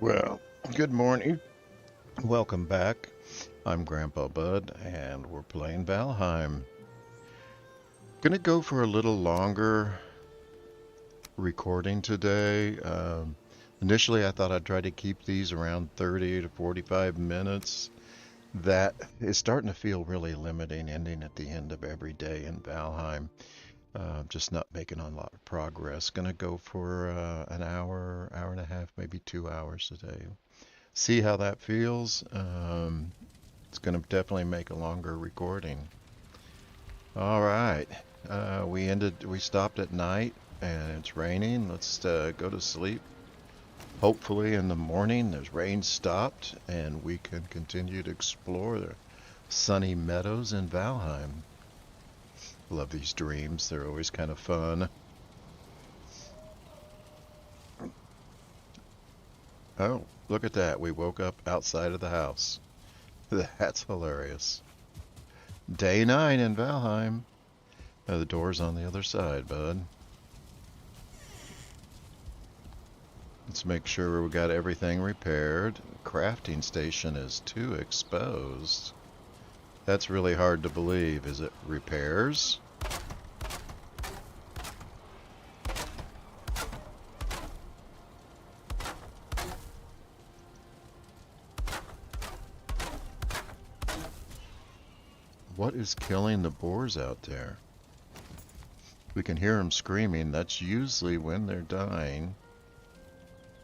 Well, good morning. Welcome back. I'm Grandpa Bud, and we're playing Valheim. Gonna go for a little longer recording today. Initially, I thought I'd try to keep these around 30 to 45 minutes. That is starting to feel really limiting, ending at the end of every day in Valheim. Just not making a lot of progress. Gonna go for an hour, hour and a half, maybe 2 hours today. See how that feels. It's going to definitely make a longer recording. All right. We stopped at night and it's raining. Let's go to sleep. Hopefully in the morning the rain stopped and we can continue to explore the sunny meadows in Valheim. Love these dreams. They're always kind of fun. Oh, look at that. We woke up outside of the house. That's hilarious. Day 9 in Valheim. The door's on the other side, bud. Let's make sure we got everything repaired. Crafting station is too exposed. That's really hard to believe. Is it repairs? What is killing the boars out there? We can hear them screaming. That's usually when they're dying.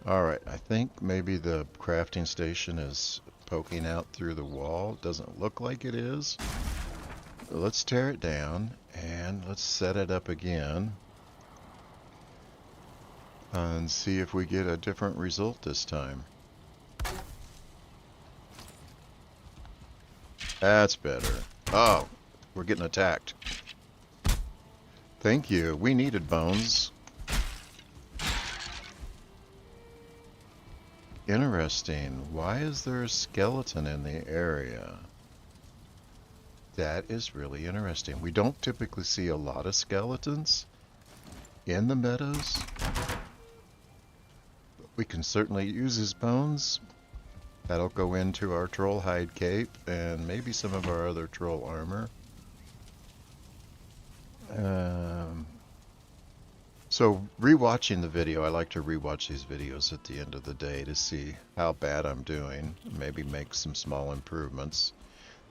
Alright, I think maybe the crafting station is poking out through the wall. Doesn't look like it is. Let's tear it down and let's set it up again. And see if we get a different result this time. That's better. Oh, we're getting attacked. Thank you. We needed bones. Interesting. Why is there a skeleton in the area? That is really interesting. We don't typically see a lot of skeletons in the meadows. We can certainly use his bones. That'll go into our troll hide cape and maybe some of our other troll armor. So rewatching the video, I like to rewatch these videos at the end of the day to see how bad I'm doing, maybe make some small improvements.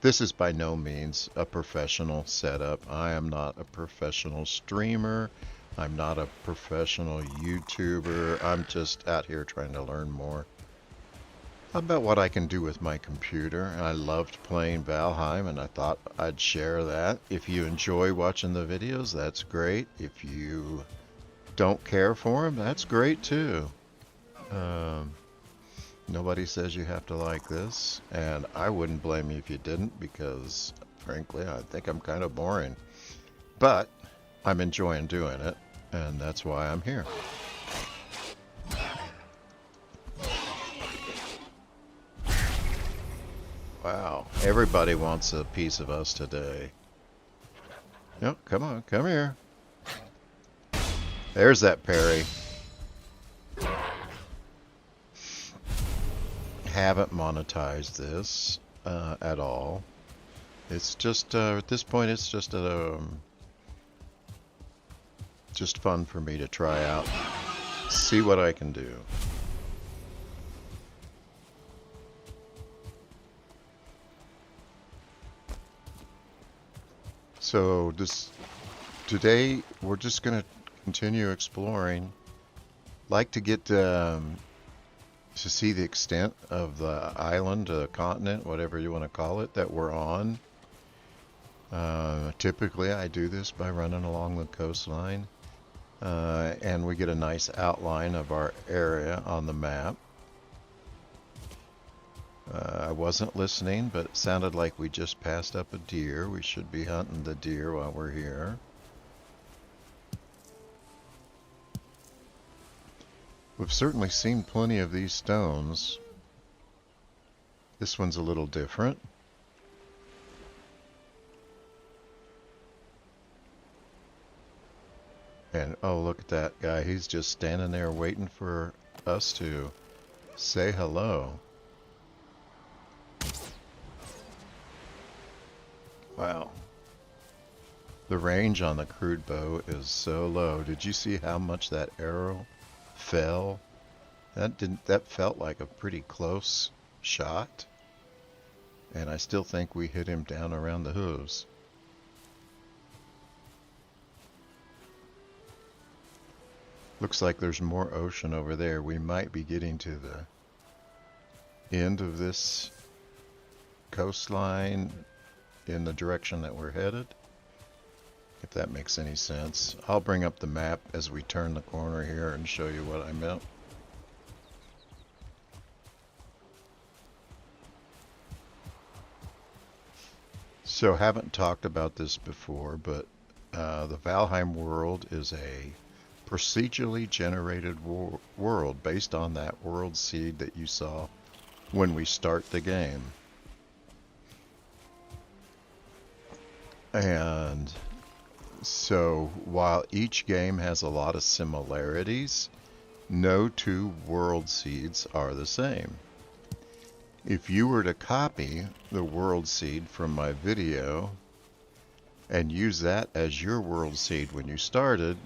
This is by no means a professional setup. I am not a professional streamer. I'm not a professional YouTuber. I'm just out here trying to learn more about what I can do with my computer. I loved playing Valheim and I thought I'd share that. If you enjoy watching the videos, that's great. If you don't care for them, that's great too. Nobody says you have to like this, and I wouldn't blame you if you didn't, because frankly I think I'm kind of boring. But I'm enjoying doing it, and that's why I'm here. Wow, everybody wants a piece of us today. Yep, come on, come here. There's that parry. Haven't monetized this at all. It's just at this point, it's just fun for me to try out, see what I can do. So today we're just gonna continue exploring. Like to get to see the extent of the island, continent, whatever you want to call it, that we're on. Typically I do this by running along the coastline, and we get a nice outline of our area on the map. I wasn't listening, but it sounded like we just passed up a deer. We should be hunting the deer while we're here. We've certainly seen plenty of these stones. This one's a little different. And oh, look at that guy. He's just standing there waiting for us to Say hello. Wow. The range on the crude bow is so low. Did you see how much that arrow fell? That felt like a pretty close shot. And I still think we hit him down around the hooves. Looks like there's more ocean over there. We might be getting to the end of this coastline in the direction that we're headed, if that makes any sense. I'll bring up the map as we turn the corner here and show you what I meant. So haven't talked about this before, but the Valheim world is a procedurally generated world based on that world seed that you saw when we start the game. And so while each game has a lot of similarities, no two world seeds are the same. If you were to copy the world seed from my video and use that as your world seed when you started,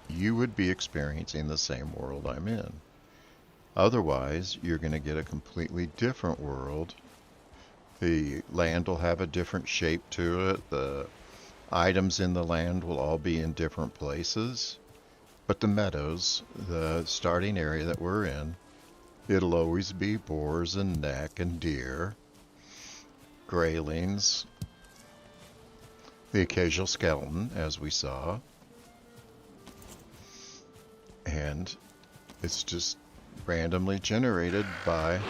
you would be experiencing the same world I'm in. Otherwise, you're going to get a completely different world. The land will have a different shape to it. The items in the land will all be in different places. But the meadows, the starting area that we're in, it'll always be boars and neck and deer, graylings, the occasional skeleton, as we saw. And it's just randomly generated by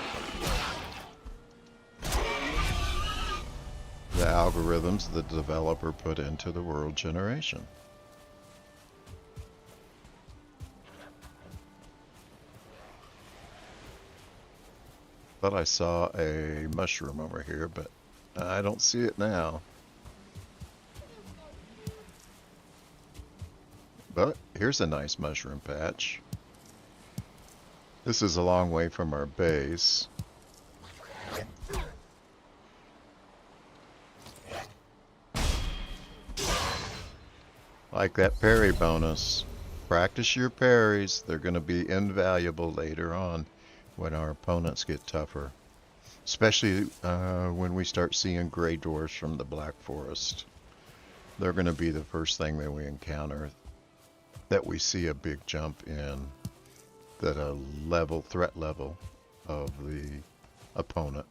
the algorithms the developer put into the world generation. Thought I saw a mushroom over here, but I don't see it now. But here's a nice mushroom patch. This is a long way from our base. Like that parry bonus. Practice your parries. They're going to be invaluable later on when our opponents get tougher. Especially when we start seeing gray dwarves from the Black Forest. They're going to be the first thing that we encounter that we see a big jump in the threat level of the opponent.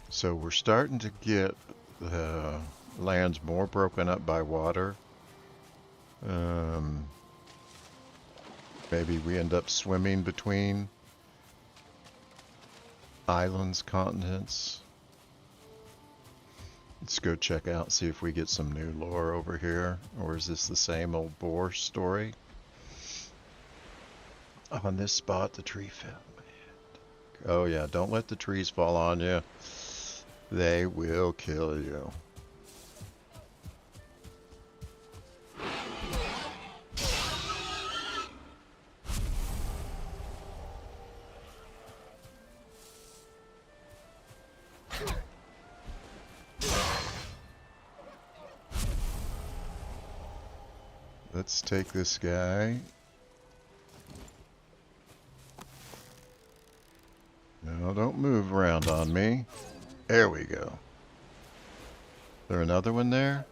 So we're starting to get the lands more broken up by water. Maybe we end up swimming between islands, continents. Let's go check out, see if we get some new lore over here. Or is this the same old boar story? On this spot, the tree fell. Oh yeah, don't let the trees fall on you. They will kill you. Let's take this guy. No, don't move around on me. There we go. Is there another one there?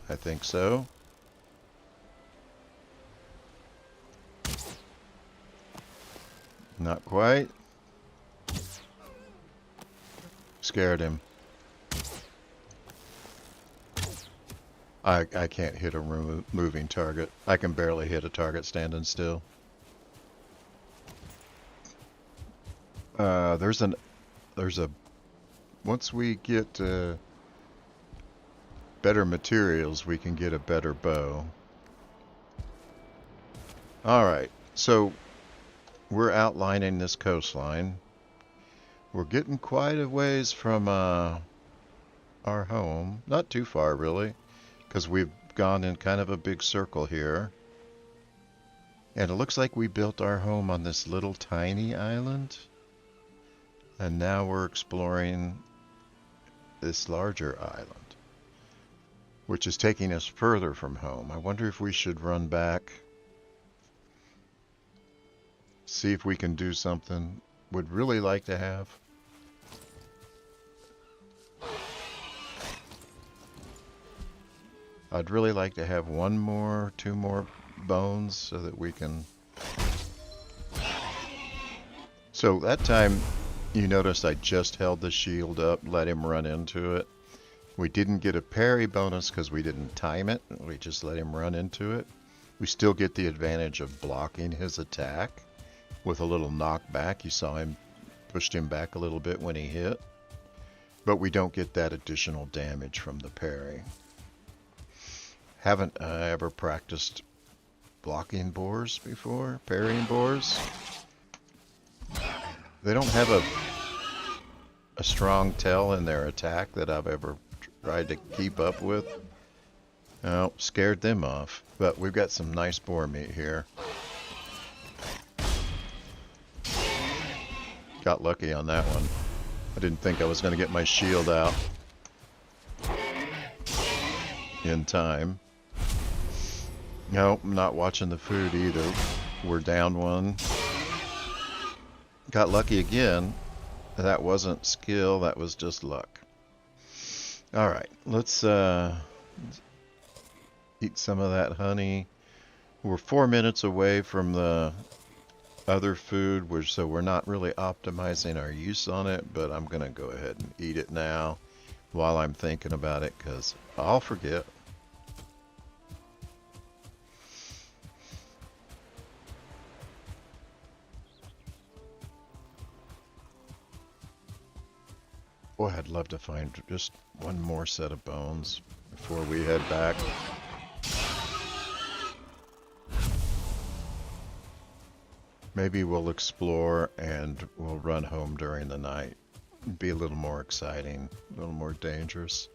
I think so. Not quite. Scared him. I can't hit a moving target. I can barely hit a target standing still. There's a once we get better materials, we can get a better bow. Alright, so we're outlining this coastline. We're getting quite a ways from our home. Not too far, really, because we've gone in kind of a big circle here. And it looks like we built our home on this little tiny island. And now we're exploring this larger island, which is taking us further from home. I wonder if we should run back, see if we can do something. Would really like to have. I'd really like to have one more, two more bones so that we can... So that time, you noticed I just held the shield up, let him run into it. We didn't get a parry bonus because we didn't time it. We just let him run into it. We still get the advantage of blocking his attack with a little knockback. You saw him, pushed him back a little bit when he hit. But we don't get that additional damage from the parry. Haven't ever practiced blocking boars before, parrying boars. They don't have a strong tell in their attack that I've ever tried to keep up with. Oh, scared them off. But we've got some nice boar meat here. Got lucky on that one. I didn't think I was going to get my shield out in time. No, I'm not watching the food either. We're down one. Got lucky again. That wasn't skill, that was just luck. Alright, let's eat some of that honey. We're 4 minutes away from the other food, so we're not really optimizing our use on it, but I'm going to go ahead and eat it now while I'm thinking about it, because I'll forget. Boy, I'd love to find just one more set of bones before we head back. Maybe we'll explore and we'll run home during the night. Be a little more exciting, a little more dangerous.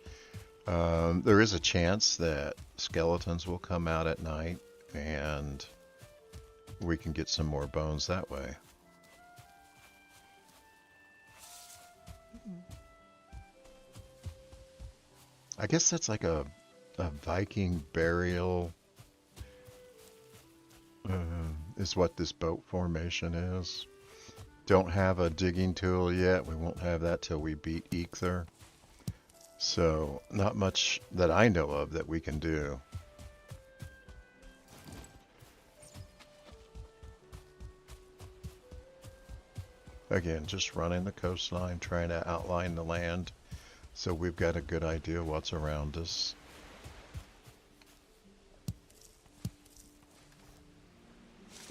There is a chance that skeletons will come out at night and we can get some more bones that way. I guess that's like a Viking burial is what this boat formation is. Don't have a digging tool yet. We won't have that till we beat Exile. So not much that I know of that we can do. Again, just running the coastline, trying to outline the land. So we've got a good idea what's around us.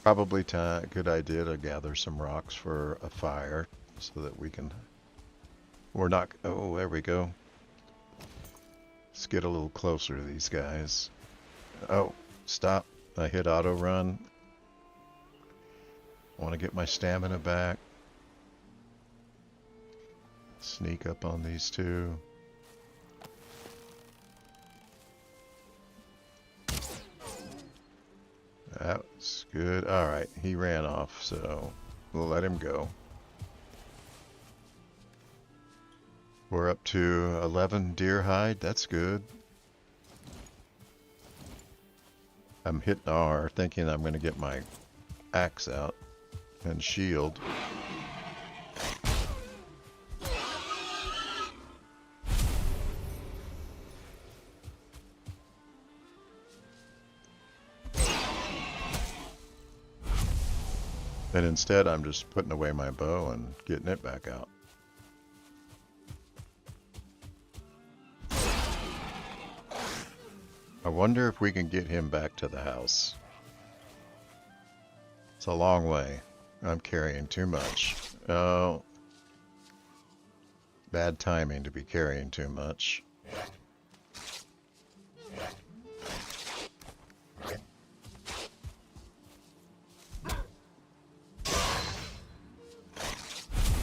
Probably a good idea to gather some rocks for a fire so that we can... We're not... Oh, there we go. Let's get a little closer to these guys. Oh, stop. I hit auto run. I want to get my stamina back. Sneak up on these two. That's good. Alright, he ran off, so we'll let him go. We're up to 11 deer hide. That's good. I'm hitting R, thinking I'm going to get my axe out and shield. And instead, I'm just putting away my bow and getting it back out. I wonder if we can get him back to the house. It's a long way. I'm carrying too much. Oh. Bad timing to be carrying too much.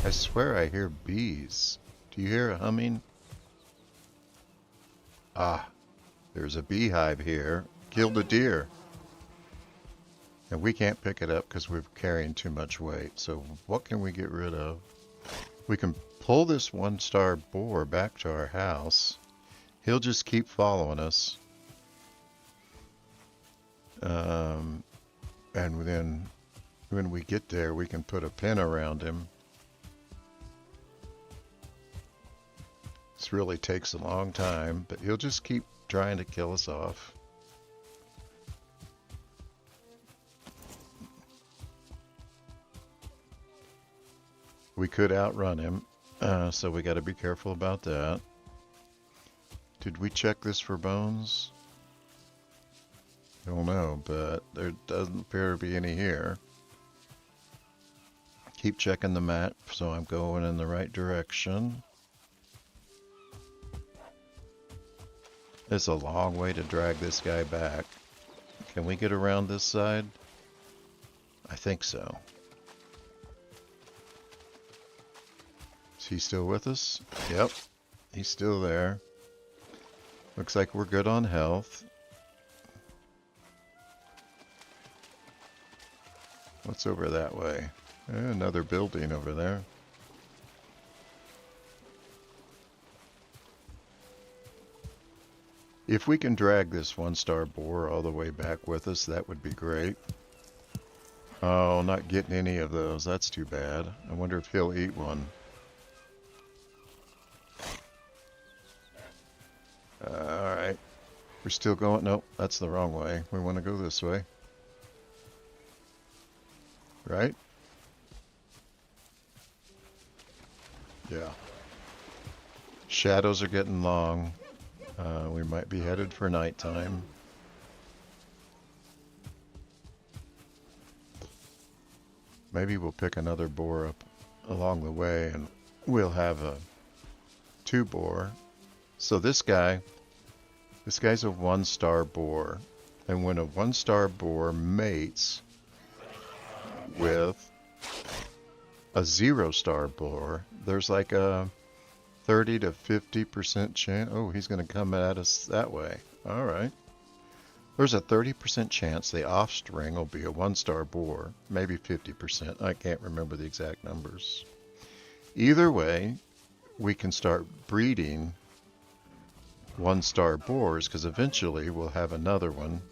I swear I hear bees. Do you hear a humming? Ah, there's a beehive here. Killed a deer. And we can't pick it up because we're carrying too much weight. So what can we get rid of? We can pull this 1-star boar back to our house. He'll just keep following us. And then when we get there, we can put a pin around him. This really takes a long time, but he'll just keep trying to kill us off. We could outrun him, so we got to be careful about that. Did we check this for bones? Don't know, but there doesn't appear to be any here. Keep checking the map, so I'm going in the right direction. It's a long way to drag this guy back. Can we get around this side? I think so. Is he still with us? Yep, he's still there. Looks like we're good on health. What's over that way? Another building over there. If we can drag this 1-star boar all the way back with us, that would be great. Oh, not getting any of those. That's too bad. I wonder if he'll eat one. Alright. We're still going. Nope, that's the wrong way. We want to go this way. Right? Yeah. Shadows are getting long. We might be headed for nighttime. Maybe we'll pick another boar up along the way and we'll have a 2 boar. So this guy's a 1-star boar. And when a 1-star boar mates with a 0-star boar, there's like a 30 to 50% chance. Oh, he's going to come at us that way. All right. There's a 30% chance the offspring will be a 1-star boar. Maybe 50%. I can't remember the exact numbers. Either way, we can start breeding 1-star boars because eventually we'll have another one.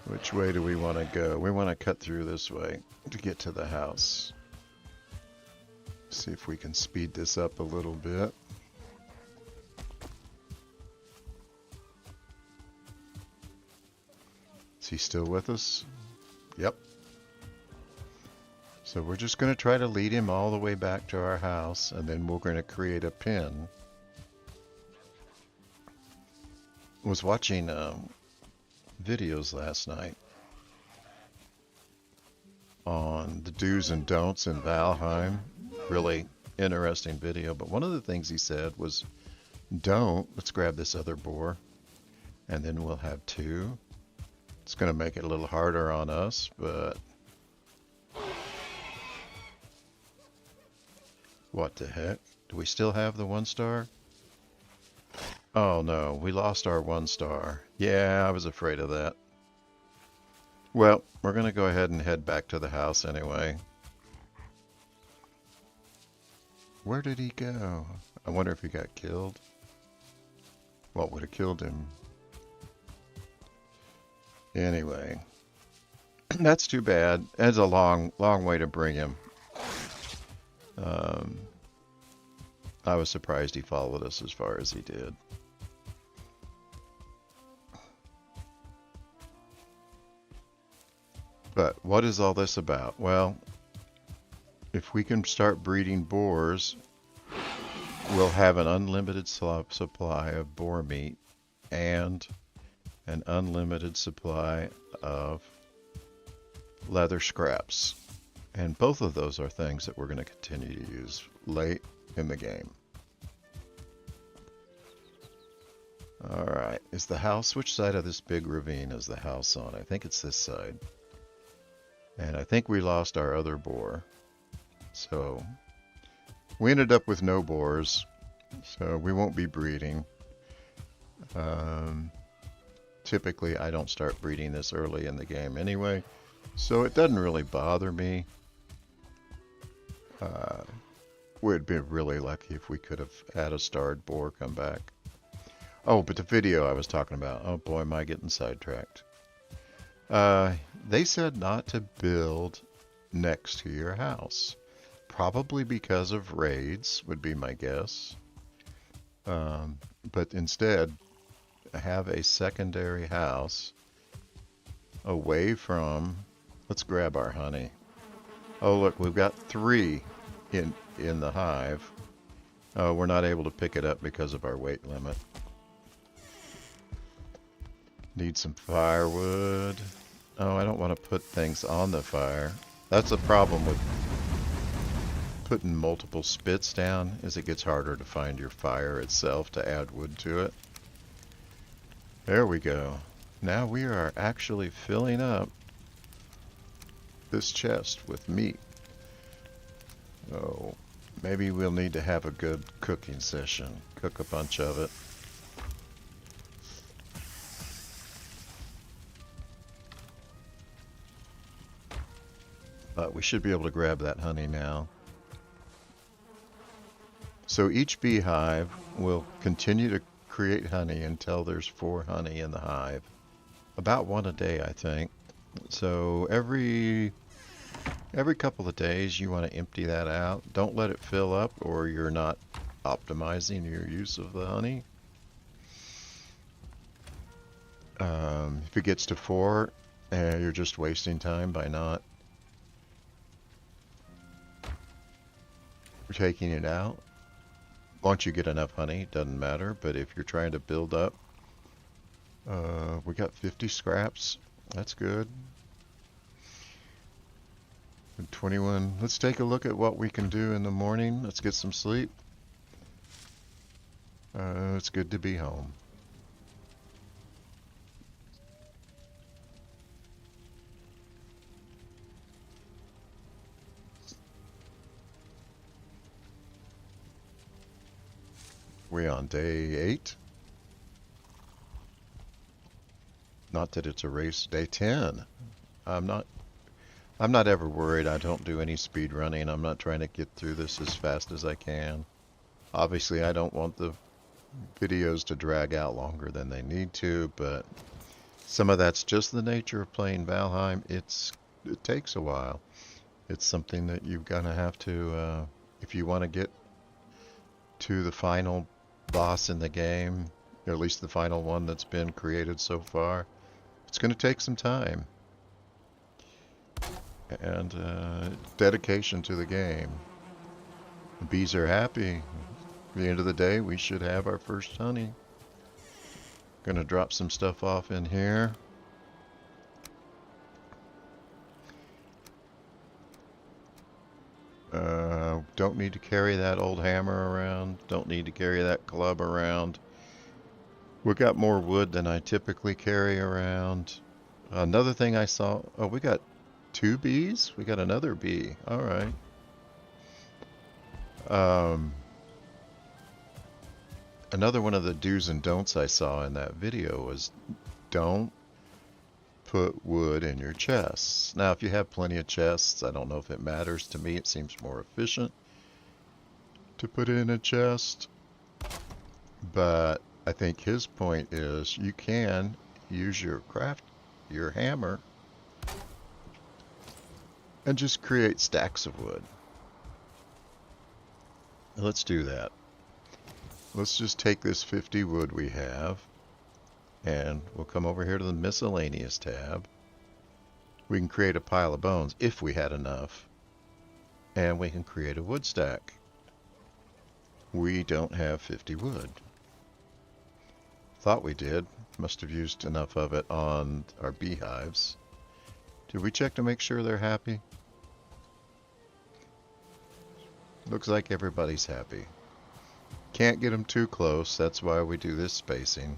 Which way do we want to go? We want to cut through this way to get to the house. See if we can speed this up a little bit. Is he still with us? Yep. So we're just going to try to lead him all the way back to our house, and then we're going to create a pen. I was watching videos last night on the do's and don'ts in Valheim. Really interesting video, but one of the things he said was, let's grab this other boar, and then we'll have 2. It's going to make it a little harder on us, but what the heck? Do we still have the 1-star? Oh no, we lost our 1-star. Yeah, I was afraid of that. Well, we're going to go ahead and head back to the house anyway. Where did he go? I wonder if he got killed. What would have killed him? Anyway, that's too bad. It's a long way to bring him. I was surprised he followed us as far as he did. But what is all this about? Well, if we can start breeding boars, we'll have an unlimited supply of boar meat and an unlimited supply of leather scraps. And both of those are things that we're going to continue to use late in the game. Alright, is the house, which side of this big ravine is the house on? I think it's this side. And I think we lost our other boar. So we ended up with no boars, so we won't be breeding. Typically, I don't start breeding this early in the game anyway, so it doesn't really bother me. We'd be really lucky if we could have had a starred boar come back. Oh, but the video I was talking about, oh boy, am I getting sidetracked. They said not to build next to your house. Probably because of raids, would be my guess. But instead, have a secondary house away from... Let's grab our honey. Oh, look, we've got 3 in the hive. Oh, we're not able to pick it up because of our weight limit. Need some firewood. Oh, I don't want to put things on the fire. That's the problem with putting multiple spits down, is it gets harder to find your fire itself to add wood to it. There we go. Now we are actually filling up this chest with meat. Oh, maybe we'll need to have a good cooking session. Cook a bunch of it. But we should be able to grab that honey now. So each beehive will continue to create honey until there's 4 honey in the hive. About 1 a day, I think. So every couple of days you want to empty that out. Don't let it fill up or you're not optimizing your use of the honey. If it gets to 4, you're just wasting time by not taking it out. Once you get enough honey, doesn't matter, but if you're trying to build up, we got 50 scraps. That's good. 21. Let's take a look at what we can do in the morning. Let's get some sleep. It's good to be home. We're on day 8. Not that it's a race. Day 10. I'm not ever worried. I don't do any speed running. I'm not trying to get through this as fast as I can. Obviously, I don't want the videos to drag out longer than they need to, but some of that's just the nature of playing Valheim. It takes a while. It's something that you're gonna have to, if you want to get to the final boss in the game, or at least the final one that's been created so far, it's going to take some time and dedication to the game. The bees are happy. At the end of the day, we should have our first honey. Gonna drop some stuff off in here. Don't need to carry that old hammer around. Don't need to carry that club around. We got more wood than I typically carry around. Another thing I saw, oh, we got 2 bees? We got another bee. All right. Another one of the do's and don'ts I saw in that video was don't put wood in your chests. Now, if you have plenty of chests, I don't know if it matters. To me, it seems more efficient to put it in a chest. But I think his point is you can use your hammer, and just create stacks of wood. Let's do that. Let's just take this 50 wood we have, and we'll come over here to the miscellaneous tab. We can create a pile of bones if we had enough, and we can create a wood stack. We don't have 50 wood. Thought we did. Must have used enough of it on our beehives. Did we check to make sure they're happy? Looks like everybody's happy. Can't get them too close, that's why we do this spacing.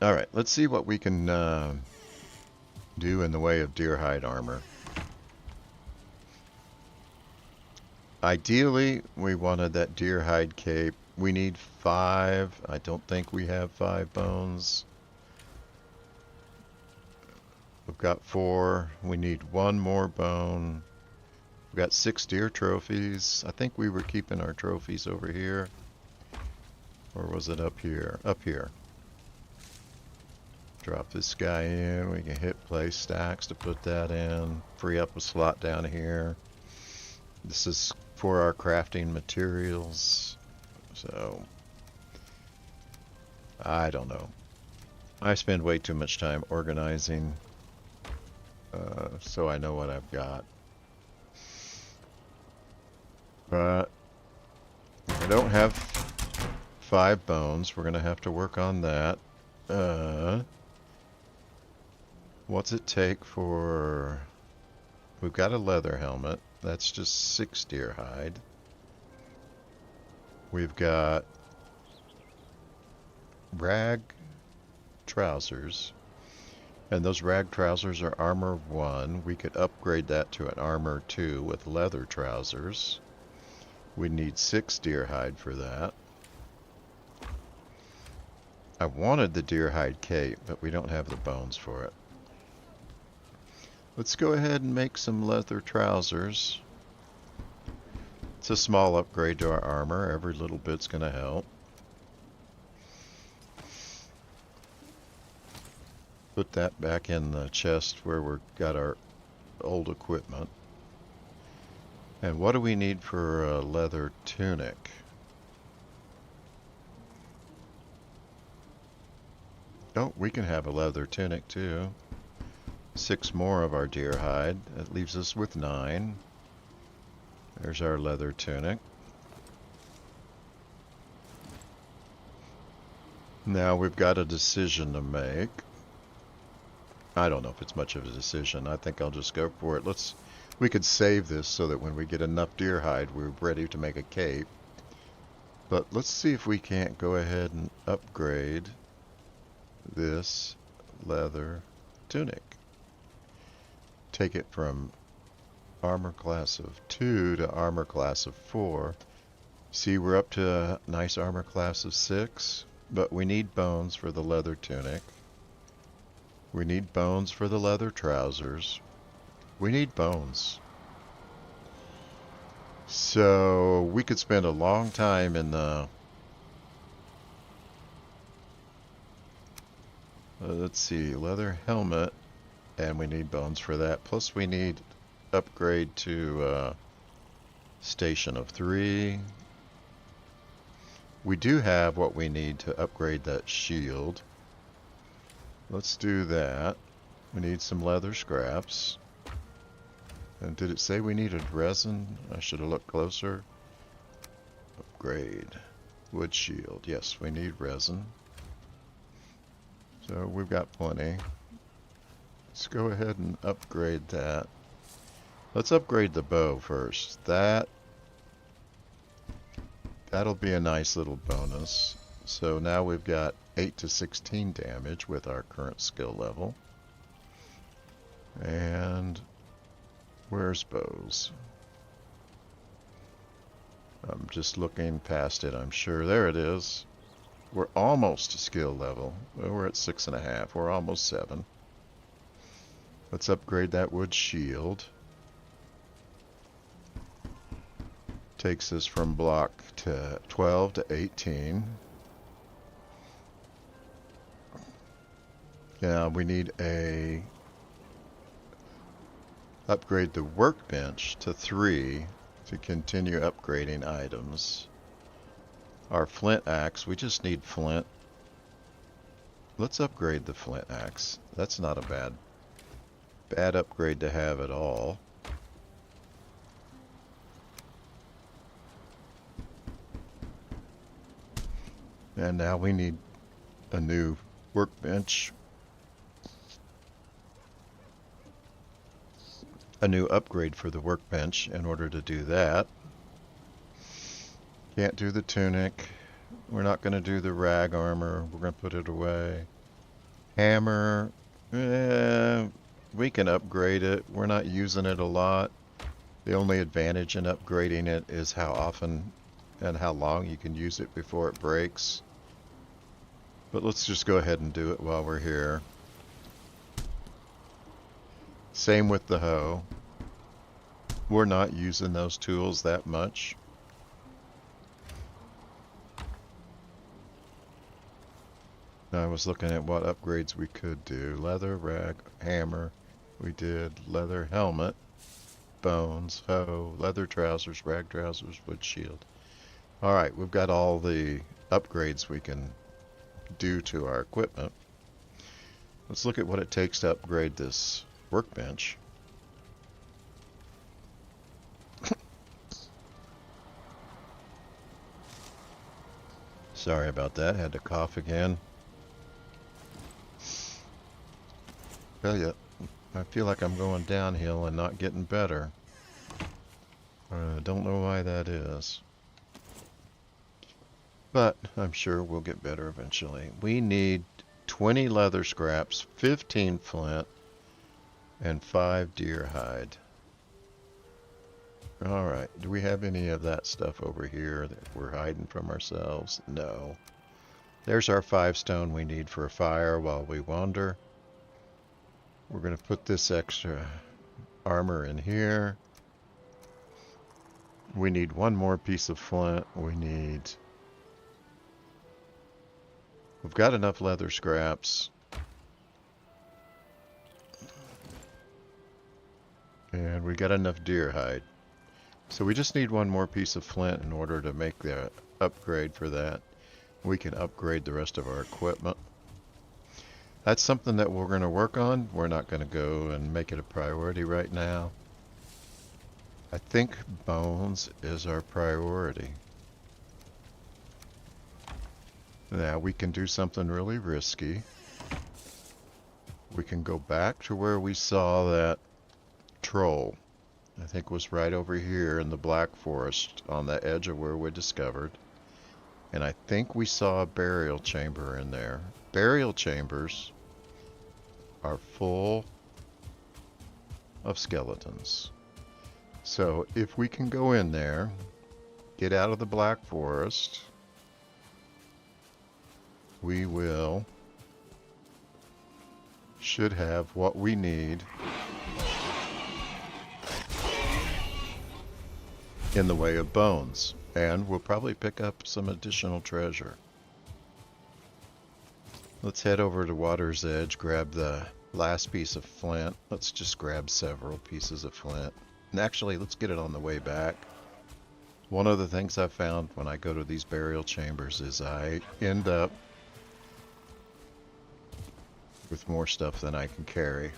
Alright, let's see what we can do in the way of deer hide armor. Ideally, we wanted that deer hide cape. We need 5. I don't think we have 5 bones. We've got 4. We need 1 more bone. We've got 6 deer trophies. I think we were keeping our trophies over here. Or was it up here? Up here. Drop this guy in. We can hit place stacks to put that in. Free up a slot down here. This is for our crafting materials. So, I don't know. I spend way too much time organizing. So I know what I've got. But I don't have 5 bones. We're going to have to work on that. What's it take for... We've got a leather helmet. That's just 6 deer hide. We've got rag trousers. And those rag trousers are armor 1. We could upgrade that to an armor 2 with leather trousers. We need 6 deer hide for that. I wanted the deer hide cape, but we don't have the bones for it. Let's go ahead and make some leather trousers. It's a small upgrade to our armor. Every little bit's going to help. Put that back in the chest where we've got our old equipment. And what do we need for a leather tunic? Oh, we can have a leather tunic too. 6 more of our deer hide. That leaves us with 9. There's our leather tunic. Now we've got a decision to make. I don't know if it's much of a decision. I think I'll just go for it. We could save this so that when we get enough deer hide, we're ready to make a cape. But let's see if we can't go ahead and upgrade this leather tunic. Take it from armor class of 2 to armor class of 4. See, we're up to a nice armor class of 6, but we need bones for the leather tunic. We need bones for the leather trousers. We need bones. So we could spend a long time in the... let's see, leather helmet, and we need bones for that. Plus we need upgrade to station of 3. We do have what we need to upgrade that shield. Let's do that. We need some leather scraps. And did it say we needed resin? I should have looked closer. Upgrade. Wood shield. Yes, we need resin. So we've got plenty. Let's go ahead and upgrade that. Let's upgrade the bow first. That'll be a nice little bonus. So now we've got 8 to 16 damage with our current skill level. And where's bows? I'm just looking past it, I'm sure. There it is. We're almost skill level. Well, we're at 6.5. We're almost 7. Let's upgrade that wood shield. Takes us from block to 12 to 18. Yeah, we need a upgrade the workbench to 3 to continue upgrading items. Our flint axe, we just need flint. Let's upgrade the flint axe. That's not a bad upgrade to have at all. And now we need a new workbench. A new upgrade for the workbench in order to do that. Can't do the tunic. We're not going to do the rag armor. We're going to put it away. Hammer. We can upgrade it. We're not using it a lot. The only advantage in upgrading it is how often and how long you can use it before it breaks. But let's just go ahead and do it while we're here. Same with the hoe. We're not using those tools that much. I was looking at what upgrades we could do. Leather, rag, hammer. We did leather helmet, bones, hoe, leather trousers, rag trousers, wood shield. Alright, we've got all the upgrades we can do to our equipment. Let's look at what it takes to upgrade this workbench. Sorry about that, had to cough again. Tell ya, I feel like I'm going downhill and not getting better. Don't know why that is. But I'm sure we'll get better eventually. We need 20 leather scraps, 15 flint, and 5 deer hide. Alright, do we have any of that stuff over here that we're hiding from ourselves? No. There's our 5 stone we need for a fire while we wander. We're going to put this extra armor in here. We need one more piece of flint. We've got enough leather scraps. And we got enough deer hide. So we just need one more piece of flint in order to make the upgrade for that. We can upgrade the rest of our equipment. That's something that we're going to work on. We're not going to go and make it a priority right now. I think bones is our priority. Now we can do something really risky. We can go back to where we saw that troll. I think was right over here in the Black Forest on the edge of where we discovered. And I think we saw a burial chamber in there. Burial chambers are full of skeletons. So if we can go in there, get out of the Black Forest, we should have what we need in the way of bones. And we'll probably pick up some additional treasure. Let's head over to Water's Edge, grab the last piece of flint. Let's just grab several pieces of flint. And actually, let's get it on the way back. One of the things I've found when I go to these burial chambers is I end up with more stuff than I can carry.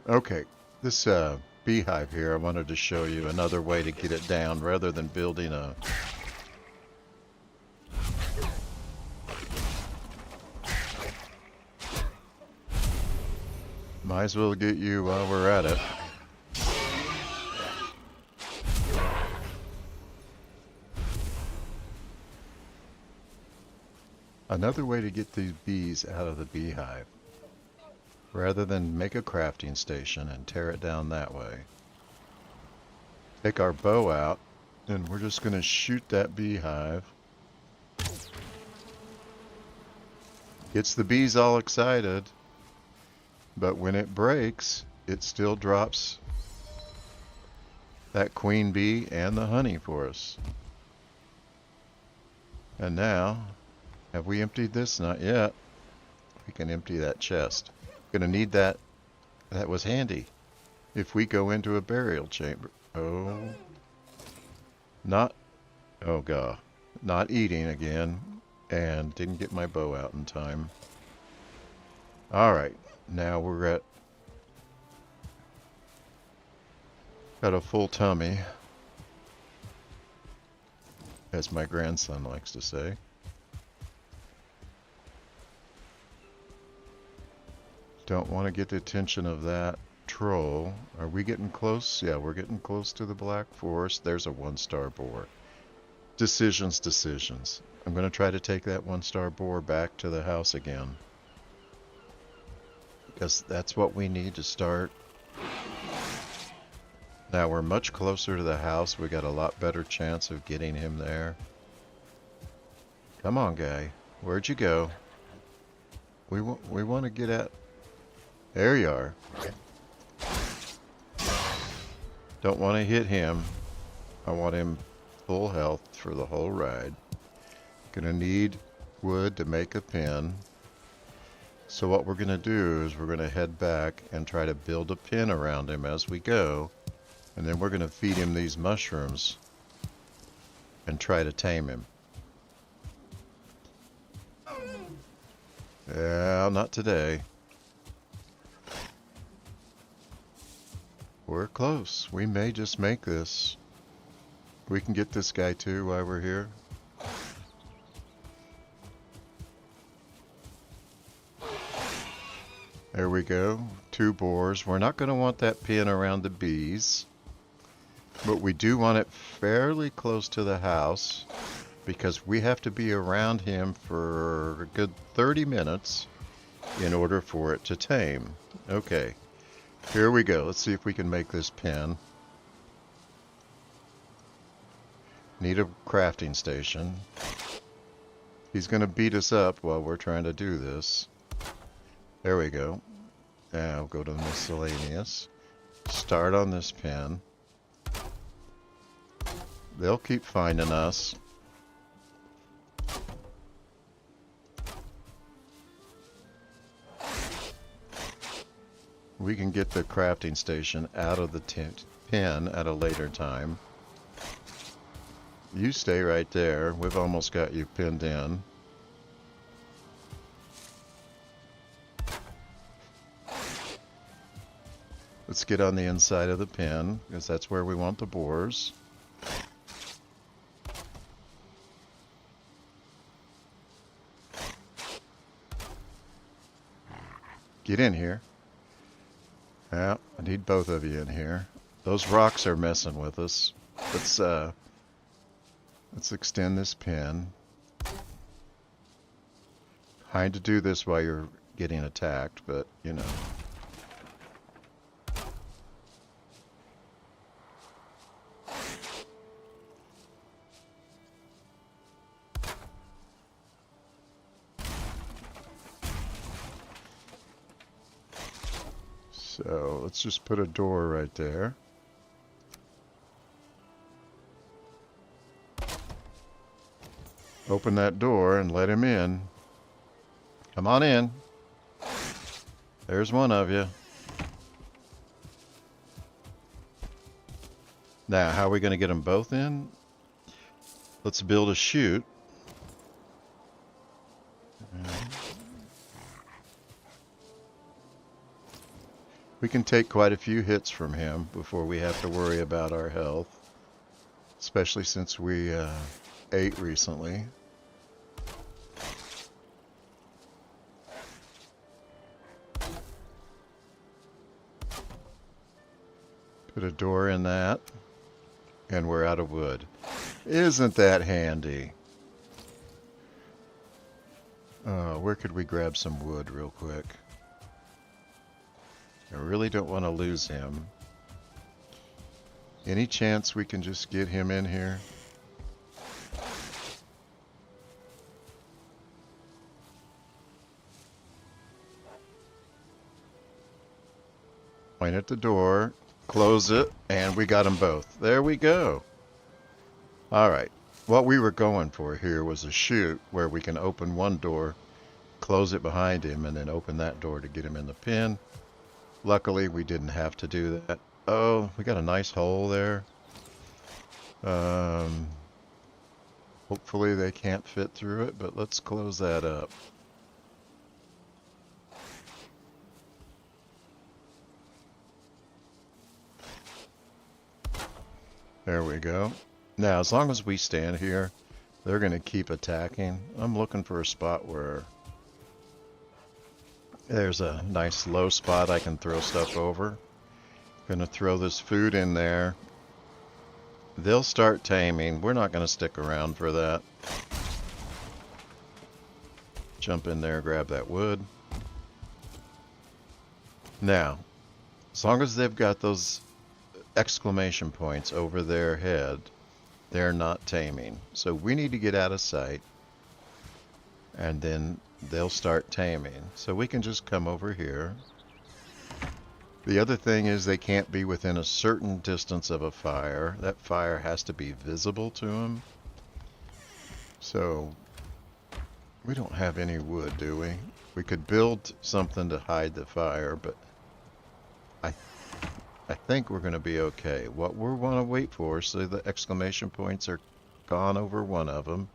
Okay, this beehive here, I wanted to show you another way to get it down rather than building a... Might as well get you while we're at it. Another way to get these bees out of the beehive, rather than make a crafting station and tear it down that way, take our bow out and we're just going to shoot that beehive. Gets the bees all excited, but when it breaks, it still drops that queen bee and the honey for us. And now, have we emptied this? Not yet. We can empty that chest. Gonna need that. That was handy. If we go into a burial chamber. Oh. Oh god. Not eating again. And didn't get my bow out in time. Alright. Now we're at... got a full tummy. As my grandson likes to say. Don't want to get the attention of that troll. Are we getting close? Yeah, we're getting close to the Black Forest. There's a 1-star boar. Decisions. I'm going to try to take that 1-star boar back to the house again. Because that's what we need to start. Now we're much closer to the house. We got a lot better chance of getting him there. Come on, guy. Where'd you go? We want to get at... There you are. Don't want to hit him. I want him full health for the whole ride. Gonna need wood to make a pen. So what we're gonna do is we're gonna head back and try to build a pen around him as we go. And then we're gonna feed him these mushrooms and try to tame him. Yeah, not today. We're close. We may just make this. We can get this guy too while we're here. There we go. 2 boars. We're not going to want that pen around the bees. But we do want it fairly close to the house. Because we have to be around him for a good 30 minutes in order for it to tame. Okay. Here we go. Let's see if we can make this pen. Need a crafting station. He's going to beat us up while we're trying to do this. There we go. Now go to miscellaneous. Start on this pen. They'll keep finding us. We can get the crafting station out of the pen at a later time. You stay right there. We've almost got you pinned in. Let's get on the inside of the pen, because that's where we want the boars. Get in here. Yeah, I need both of you in here. Those rocks are messing with us. Let's extend this pen. Trying to do this while you're getting attacked, but you know. So let's just put a door right there. Open that door and let him in. Come on in. There's one of you. Now, how are we going to get them both in? Let's build a chute. We can take quite a few hits from him before we have to worry about our health. Especially since we ate recently. Put a door in that. And we're out of wood. Isn't that handy? Where could we grab some wood real quick? I really don't want to lose him. Any chance we can just get him in here? Point at the door, close it, and we got them both. There we go. Alright, what we were going for here was a chute where we can open one door, close it behind him, and then open that door to get him in the pen. Luckily, we didn't have to do that. Oh, we got a nice hole there. Hopefully they can't fit through it, but let's close that up. There we go. Now, as long as we stand here, they're going to keep attacking. I'm looking for a spot where there's a nice low spot I can throw stuff over. Gonna throw this food in there. They'll start taming. We're not gonna stick around for that. Jump in there, grab that wood. Now, as long as they've got those exclamation points over their head, they're not taming. So we need to get out of sight, and then they'll start taming. So we can just come over here. The other thing is they can't be within a certain distance of a fire. That fire has to be visible to them. So we don't have any wood, do we? We could build something to hide the fire, but I think we're going to be okay. What we want to wait for, so the exclamation points are gone over one of them.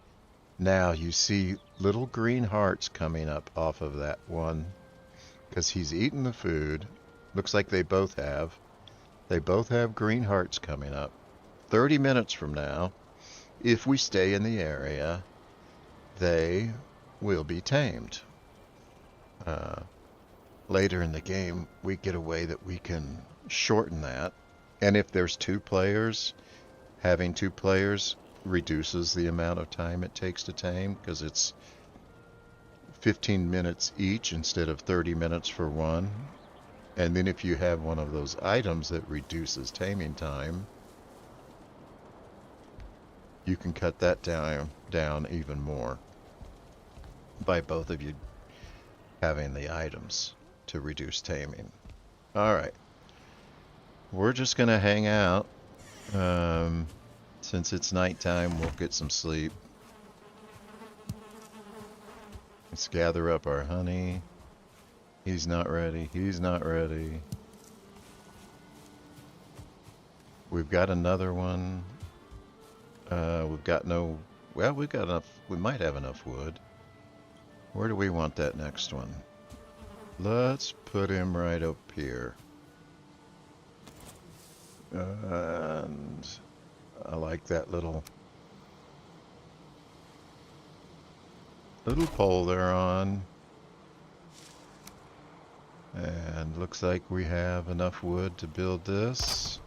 Now you see little green hearts coming up off of that one because he's eaten the food. Looks like they both have. They both have green hearts coming up. 30 minutes from now, if we stay in the area, they will be tamed. Later in the game, we get a way that we can shorten that. And if there's 2 players, having 2 players reduces the amount of time it takes to tame, because it's 15 minutes each instead of 30 minutes for one. And then if you have one of those items that reduces taming time, you can cut that down even more by both of you having the items to reduce taming. Alright. We're just going to hang out. Since it's nighttime, we'll get some sleep. Let's gather up our honey. He's not ready. He's not ready. We've got another one. We've got no... Well, we've got enough... We might have enough wood. Where do we want that next one? Let's put him right up here. And I like that little pole they're on. And looks like we have enough wood to build this.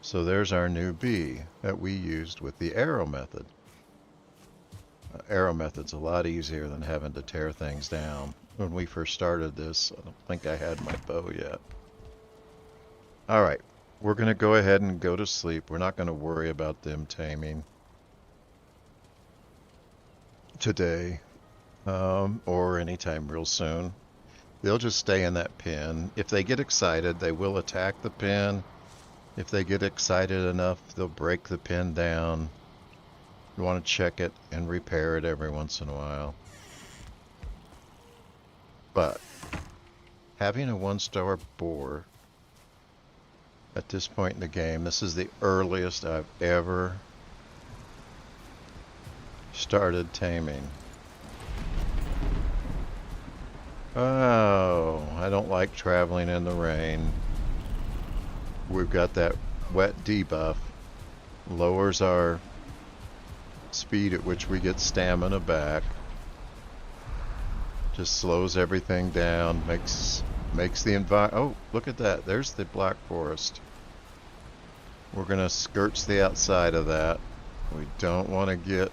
So there's our new bee that we used with the arrow method. Arrow method's a lot easier than having to tear things down. When we first started this, I don't think I had my bow yet. Alright, we're going to go ahead and go to sleep. We're not going to worry about them taming today, or anytime real soon. They'll just stay in that pen. If they get excited, they will attack the pen. If they get excited enough, they'll break the pen down. You want to check it and repair it every once in a while. But having a 1-star boar at this point in the game, this is the earliest I've ever started taming. Oh, I don't like traveling in the rain. We've got that wet debuff. Lowers our speed at which we get stamina back. Just slows everything down. Makes the environment... Oh, look at that. There's the black forest. We're gonna skirt the outside of that. We don't want to get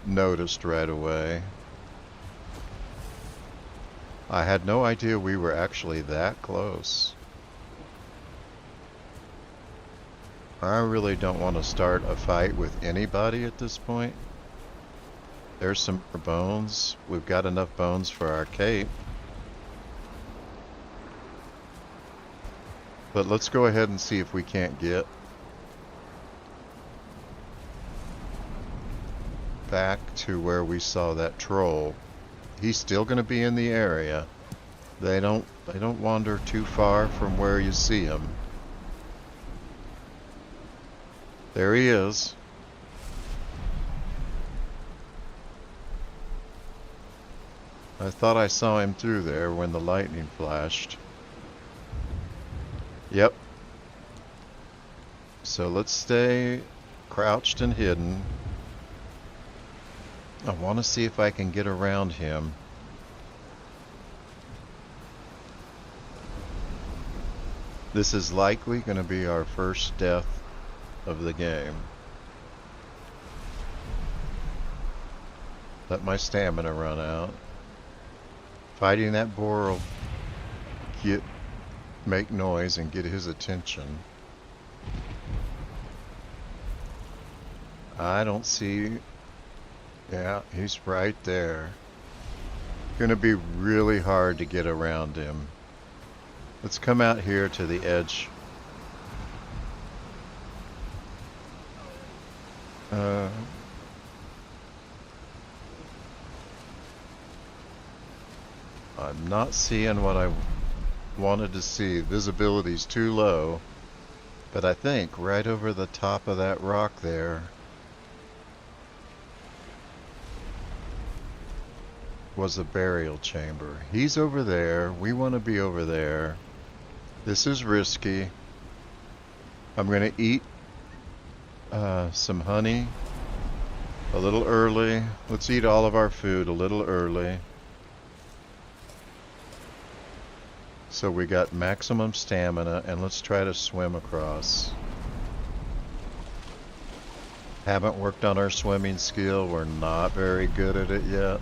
noticed right away. I had no idea we were actually that close. I really don't want to start a fight with anybody at this point. There's some more bones. We've got enough bones for our cape. But let's go ahead and see if we can't get back to where we saw that troll. He's still going to be in the area. They don't wander too far from where you see him. There he is. I thought I saw him through there when the lightning flashed. Yep. So let's stay crouched and hidden. I want to see if I can get around him. This is likely going to be our first death of the game. Let my stamina run out. Fighting that boar will make noise and get his attention. I don't see... Yeah, he's right there. Gonna be really hard to get around him. Let's come out here to the edge. I'm not seeing what I wanted to see. Visibility's too low. But I think right over the top of that rock there was a burial chamber. He's over there. We want to be over there. This is risky. I'm going to eat some honey a little early. Let's eat all of our food a little early. So we got maximum stamina, and let's try to swim across. Haven't worked on our swimming skill. We're not very good at it yet.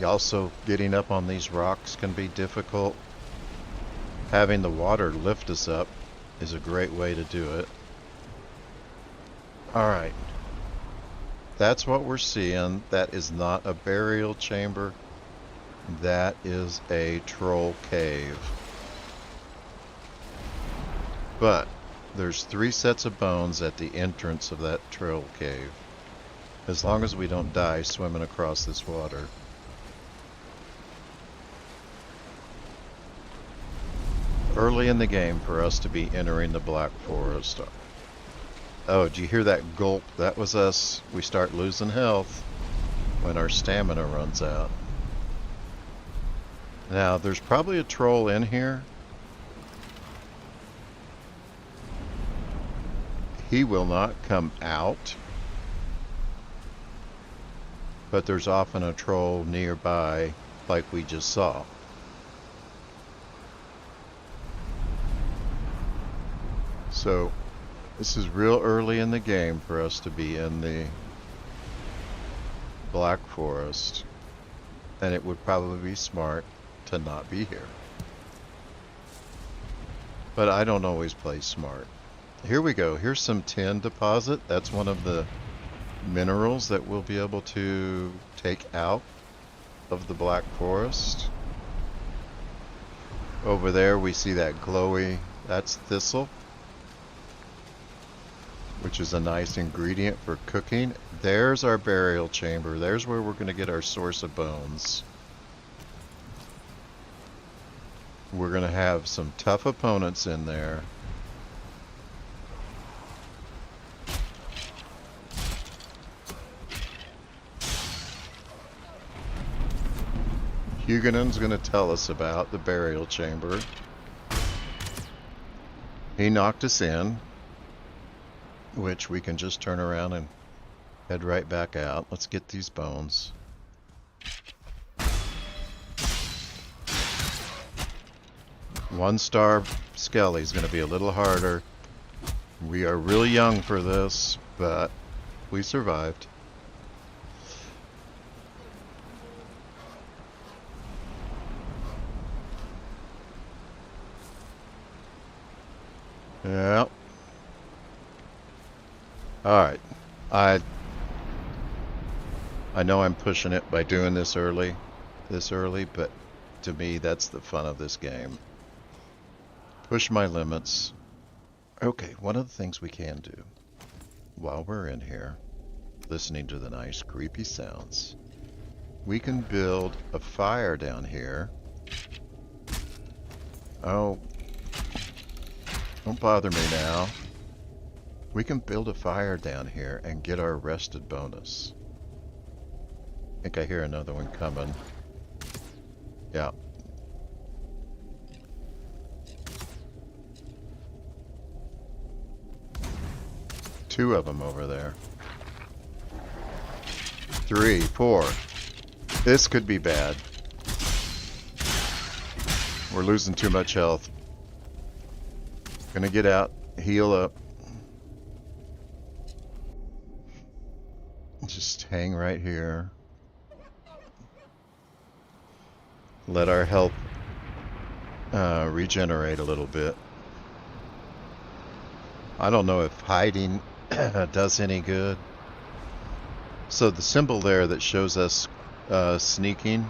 Also, getting up on these rocks can be difficult. Having the water lift us up is a great way to do it. Alright. That's what we're seeing. That is not a burial chamber. That is a troll cave. But there's 3 sets of bones at the entrance of that troll cave. As long as we don't die swimming across this water. Early in the game for us to be entering the Black Forest. Oh, did you hear that gulp? That was us. We start losing health when our stamina runs out. Now, there's probably a troll in here. He will not come out. But there's often a troll nearby, like we just saw. So, this is real early in the game for us to be in the Black Forest. And it would probably be smart to not be here. But I don't always play smart. Here we go. Here's some tin deposit. That's one of the minerals that we'll be able to take out of the Black Forest. Over there we see that glowy, that's thistle, which is a nice ingredient for cooking. There's our burial chamber. There's where we're going to get our source of bones. We're going to have some tough opponents in there. Huguenot's going to tell us about the burial chamber. He knocked us in, which we can just turn around and head right back out. Let's get these bones. One-star Skelly is going to be a little harder. We are really young for this, but we survived. Yeah. Alright. I know I'm pushing it by doing this early, but to me that's the fun of this game. Push my limits. Okay, one of the things we can do while we're in here, listening to the nice creepy sounds, we can build a fire down here. Oh, don't bother me now. We can build a fire down here and get our rested bonus. I think I hear another one coming. Yeah. Two of them over there. 3, 4. This could be bad. We're losing too much health. Gonna get out, heal up. Just hang right here. Let our health regenerate a little bit. I don't know if hiding does any good. So the symbol there that shows us sneaking,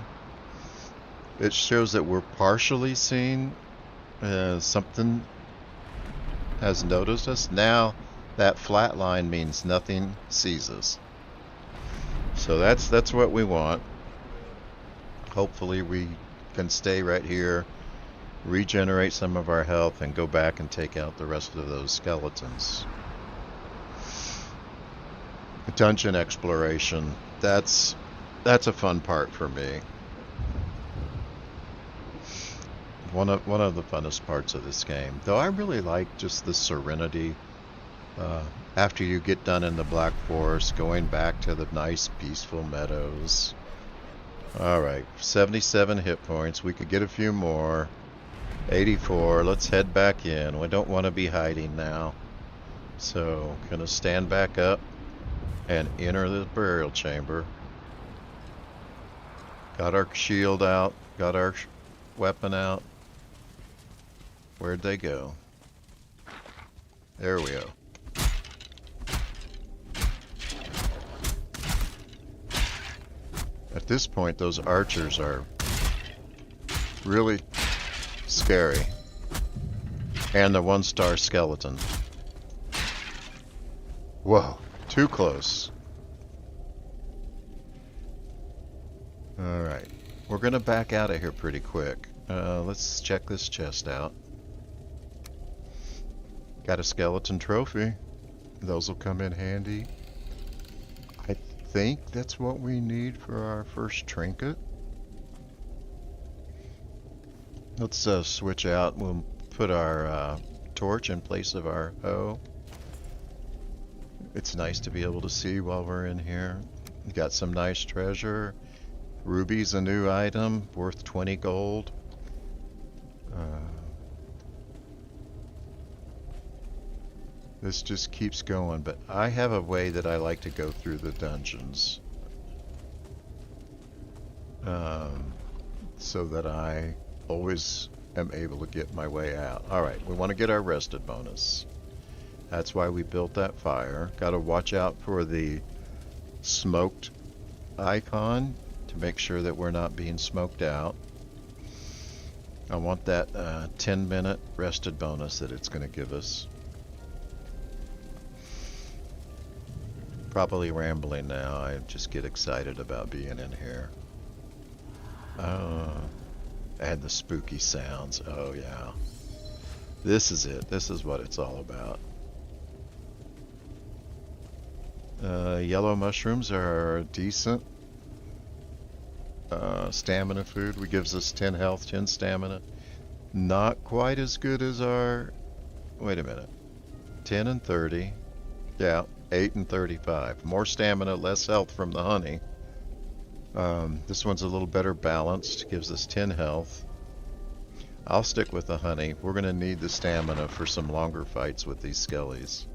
it shows that we're partially seen. Something has noticed us. Now that flat line means nothing sees us. So that's what we want. Hopefully we can stay right here, regenerate some of our health, and go back and take out the rest of those skeletons. Dungeon exploration. That's a fun part for me. One of the funnest parts of this game. Though I really like just the serenity after you get done in the Black Forest, going back to the nice peaceful meadows. Alright, 77 hit points. We could get a few more. 84. Let's head back in. We don't want to be hiding now. So, gonna stand back up and enter the burial chamber. Got our shield out. Got our weapon out. Where'd they go? There we go. At this point, those archers are really scary. And the one-star skeleton. Whoa, too close. Alright, we're gonna back out of here pretty quick. Let's check this chest out. Got a skeleton trophy. Those will come in handy. I think that's what we need for our first trinket. Let's switch out. We'll put our torch in place of our hoe. It's nice to be able to see while we're in here. We got some nice treasure. Ruby's a new item, worth 20 gold. This just keeps going, but I have a way that I like to go through the dungeons. So that I always am able to get my way out. Alright, we want to get our rested bonus. That's why we built that fire. Got to watch out for the smoked icon to make sure that we're not being smoked out. I want that 10-minute rested bonus that it's going to give us. Probably rambling now. I just get excited about being in here. And the spooky sounds. Oh yeah. This is it. This is what it's all about. Yellow mushrooms are decent. Stamina food. It gives us 10 health, 10 stamina. Not quite as good as our... Wait a minute. 10 and 30. Yeah, 8 and 35. More stamina, less health from the honey. This one's a little better balanced. Gives us 10 health. I'll stick with the honey. We're going to need the stamina for some longer fights with these skellies.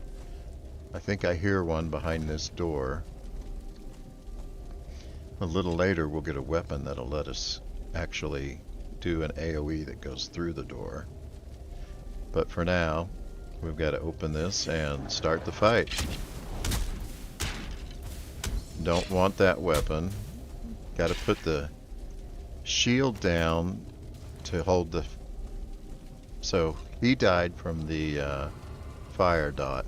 I think I hear one behind this door. A little later we'll get a weapon that'll let us actually do an AoE that goes through the door. But for now, we've got to open this and start the fight. Don't want that weapon. Got to put the shield down to hold the... So he died from the fire dot.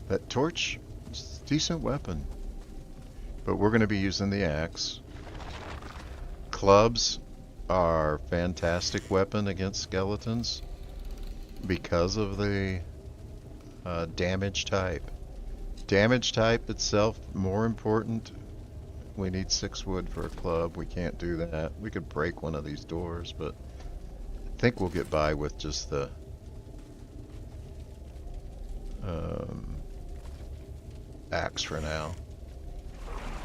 That torch is a decent weapon. But we're going to be using the axe. Clubs are a fantastic weapon against skeletons because of the damage type. Damage type itself more important. We need 6 wood for a club. We can't do that. We could break one of these doors, but I think we'll get by with just the axe for now.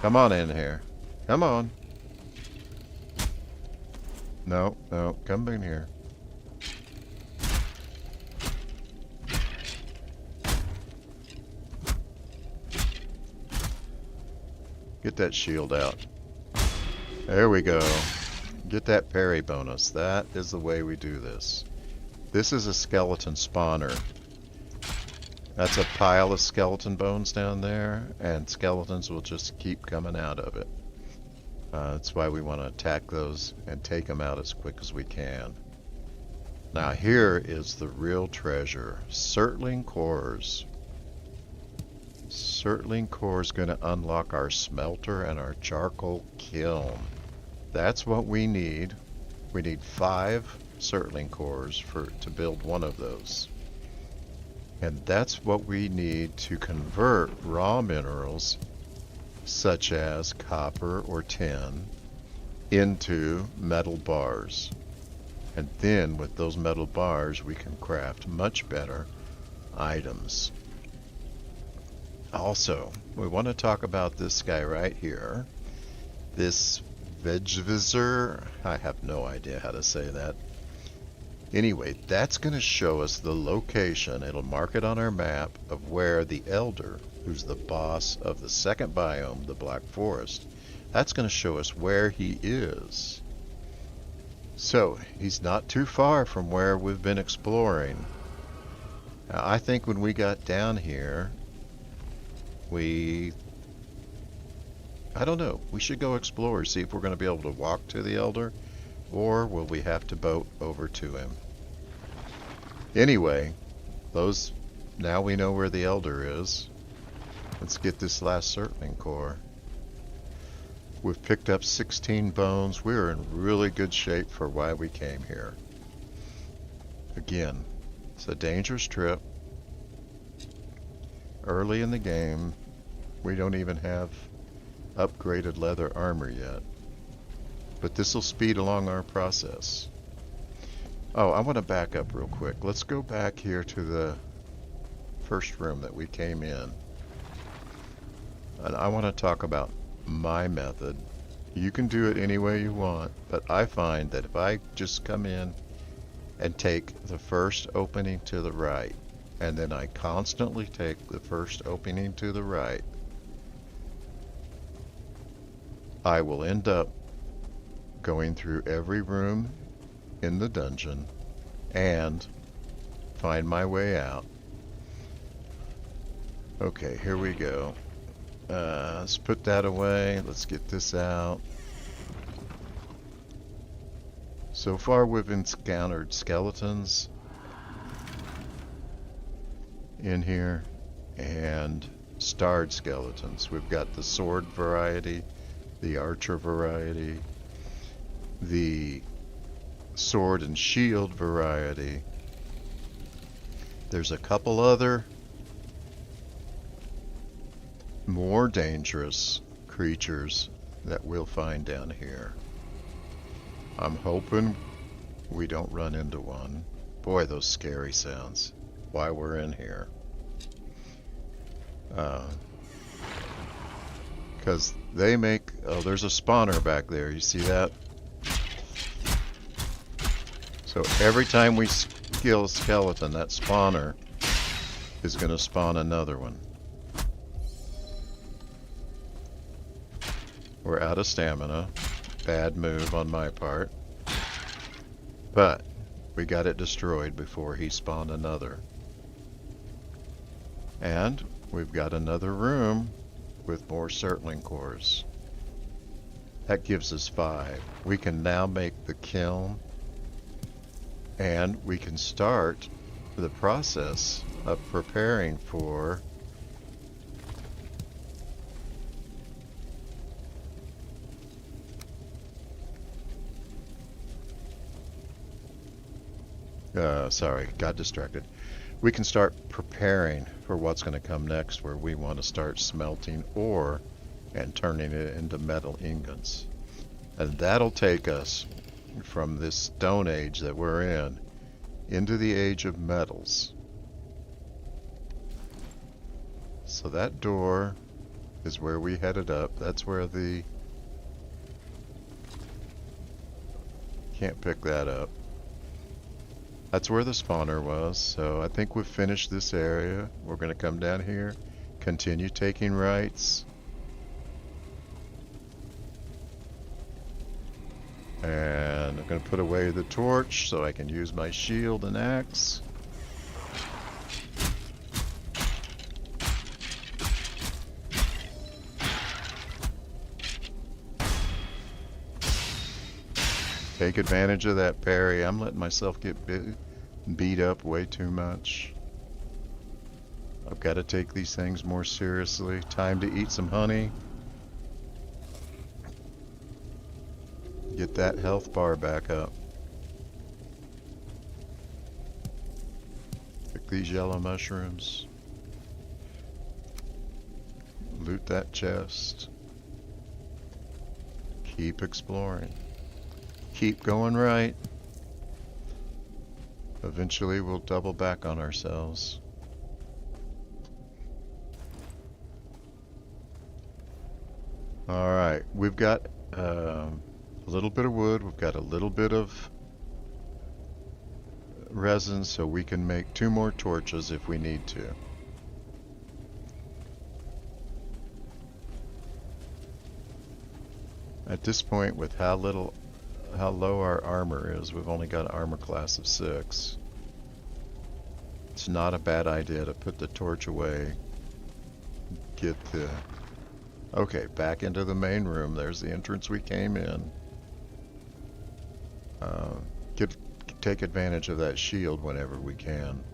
Come on in here. Come on. No, no, come in here. Get that shield out. There we go. Get that parry bonus. That is the way we do this. This is a skeleton spawner. That's a pile of skeleton bones down there, and skeletons will just keep coming out of it. That's why we want to attack those and take them out as quick as we can. Now here is the real treasure. Surtling cores. Surtling core is going to unlock our smelter and our charcoal kiln. That's what we need. We need 5 surtling cores to build one of those. And that's what we need to convert raw minerals such as copper or tin into metal bars. And then with those metal bars we can craft much better items. Also, we want to talk about this guy right here. This Vegvisir. I have no idea how to say that. Anyway, that's going to show us the location. It'll mark it on our map of where the Elder, who's the boss of the second biome, the Black Forest, that's going to show us where he is. So, he's not too far from where we've been exploring. Now, I think when we got down here, I don't know, we should go explore, see if we're going to be able to walk to the Elder, or will we have to boat over to him? Anyway, now we know where the Elder is. Let's get this last Surtling core. We've picked up 16 bones. We're in really good shape for why we came here. Again, it's a dangerous trip. Early in the game, we don't even have upgraded leather armor yet. But this will speed along our process. Oh, I want to back up real quick. Let's go back here to the first room that we came in. And I want to talk about my method. You can do it any way you want, but I find that if I just come in and take the first opening to the right, and then I constantly take the first opening to the right, I will end up going through every room in the dungeon and find my way out. Okay, here we go. Let's put that away. Let's get this out. So far we've encountered skeletons in here and starred skeletons. We've got the sword variety, the archer variety, the sword and shield variety. There's a couple other more dangerous creatures that we'll find down here. I'm hoping we don't run into one. Boy, those scary sounds. Why we're in here. Because they make... Oh, there's a spawner back there. You see that? So every time we kill a skeleton, that spawner is going to spawn another one. We're out of stamina. Bad move on my part. But we got it destroyed before he spawned another. And we've got another room with more Surtling cores. That gives us 5. We can now make the kiln, and we can start the process of preparing for sorry, got distracted. We can start preparing for what's going to come next, where we want to start smelting ore and turning it into metal ingots. And that'll take us from this stone age that we're in into the age of metals. So that door is where we headed up. That's where the... Can't pick that up. That's where the spawner was, so I think we've finished this area. We're going to come down here, continue taking rights, And I'm going to put away the torch so I can use my shield and axe. Take advantage of that parry. I'm letting myself get beat up way too much. I've got to take these things more seriously. Time to eat some honey. Get that health bar back up. Pick these yellow mushrooms. Loot that chest. Keep exploring. Keep going right. Eventually we'll double back on ourselves. Alright, we've got a little bit of wood, we've got a little bit of resin, so we can make 2 more torches if we need to. At this point, with how low our armor is, we've only got an armor class of 6. It's not a bad idea to put the torch away. Get the... Okay, back into the main room. There's the entrance we came in. Take advantage of that shield whenever we can.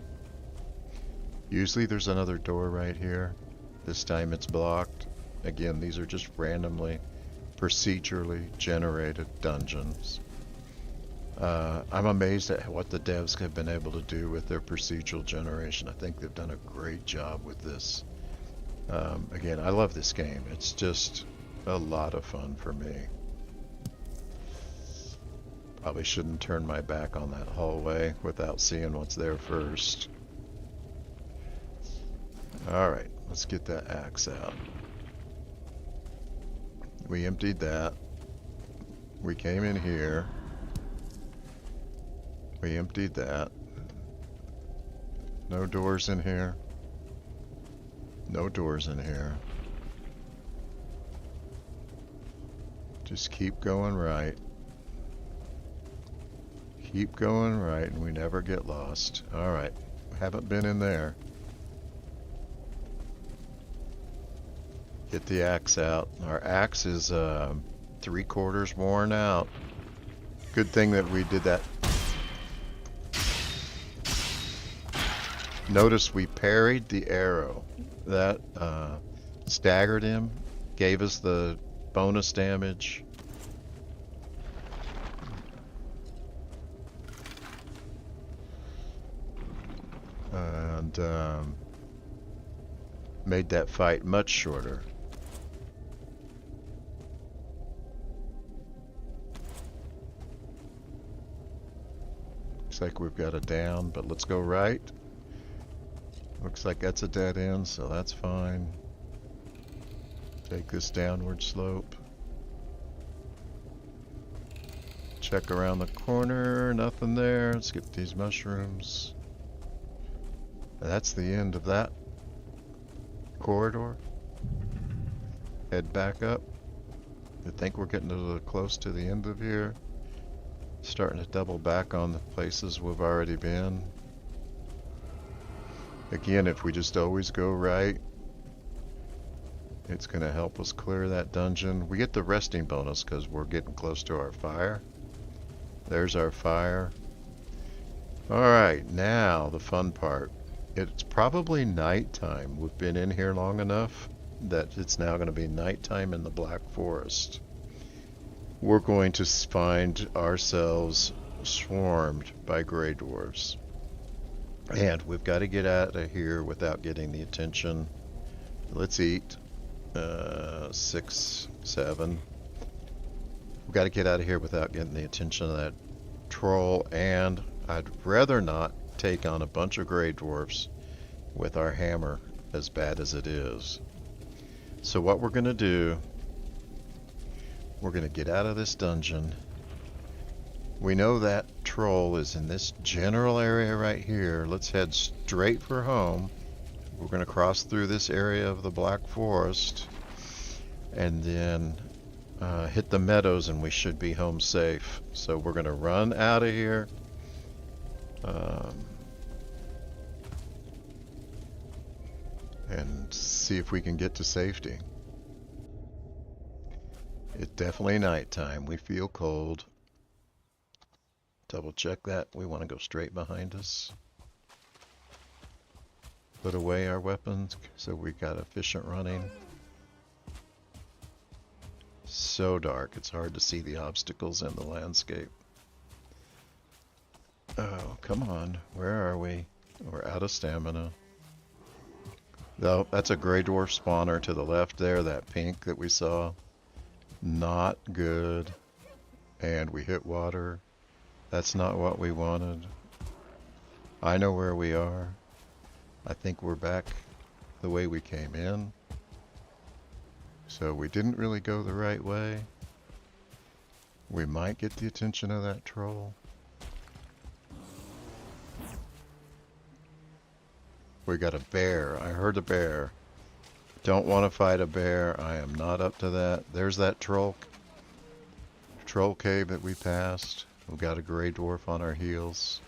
Usually there's another door right here. This time it's blocked. Again, these are just randomly, procedurally generated dungeons. I'm amazed at what the devs have been able to do with their procedural generation. I think they've done a great job with this. Again, I love this game. It's just a lot of fun for me. Probably shouldn't turn my back on that hallway without seeing what's there first. Alright, let's get that axe out. We emptied that. We came in here. We emptied that. No doors in here. No doors in here. Just keep going right. Keep going right, and we never get lost. Alright, haven't been in there. Get the axe out. Our axe is 3/4 worn out. Good thing that we did that. Notice we parried the arrow. That staggered him, gave us the bonus damage. And made that fight much shorter. Looks like we've got a down, but let's go right. Looks like that's a dead end, so that's fine. Take this downward slope. Check around the corner, nothing there. Let's get these mushrooms. That's the end of that corridor. Head back up. I think we're getting close to the end of here. Starting to double back on the places we've already been. Again, if we just always go right, it's going to help us clear that dungeon. We get the resting bonus because we're getting close to our fire. There's our fire. Alright, now the fun part. It's probably nighttime. We've been in here long enough that it's now going to be nighttime in the Black Forest. We're going to find ourselves swarmed by Grey Dwarves. And we've got to get out of here without getting the attention. Let's eat. 6, 7. We've got to get out of here without getting the attention of that troll, and I'd rather not take on a bunch of Grey Dwarfs with our hammer, as bad as it is. So what we're going to do, we're going to get out of this dungeon. We know that troll is in this general area right here. Let's head straight for home. We're going to cross through this area of the Black Forest, and then hit the meadows and we should be home safe. So we're going to run out of here. And see if we can get to safety. It's definitely nighttime. We feel cold. Double check that. We want to go straight behind us. Put away our weapons so we got efficient running. So dark, it's hard to see the obstacles in the landscape. Oh, come on. Where are we? We're out of stamina. Oh, that's a gray dwarf spawner to the left there, that pink that we saw. Not good. And we hit water. That's not what we wanted. I know where we are. I think we're back the way we came in. So we didn't really go the right way. We might get the attention of that troll. We got a bear. I heard a bear. Don't want to fight a bear. I am not up to that. There's that troll cave that we passed. We've got a gray dwarf on our heels.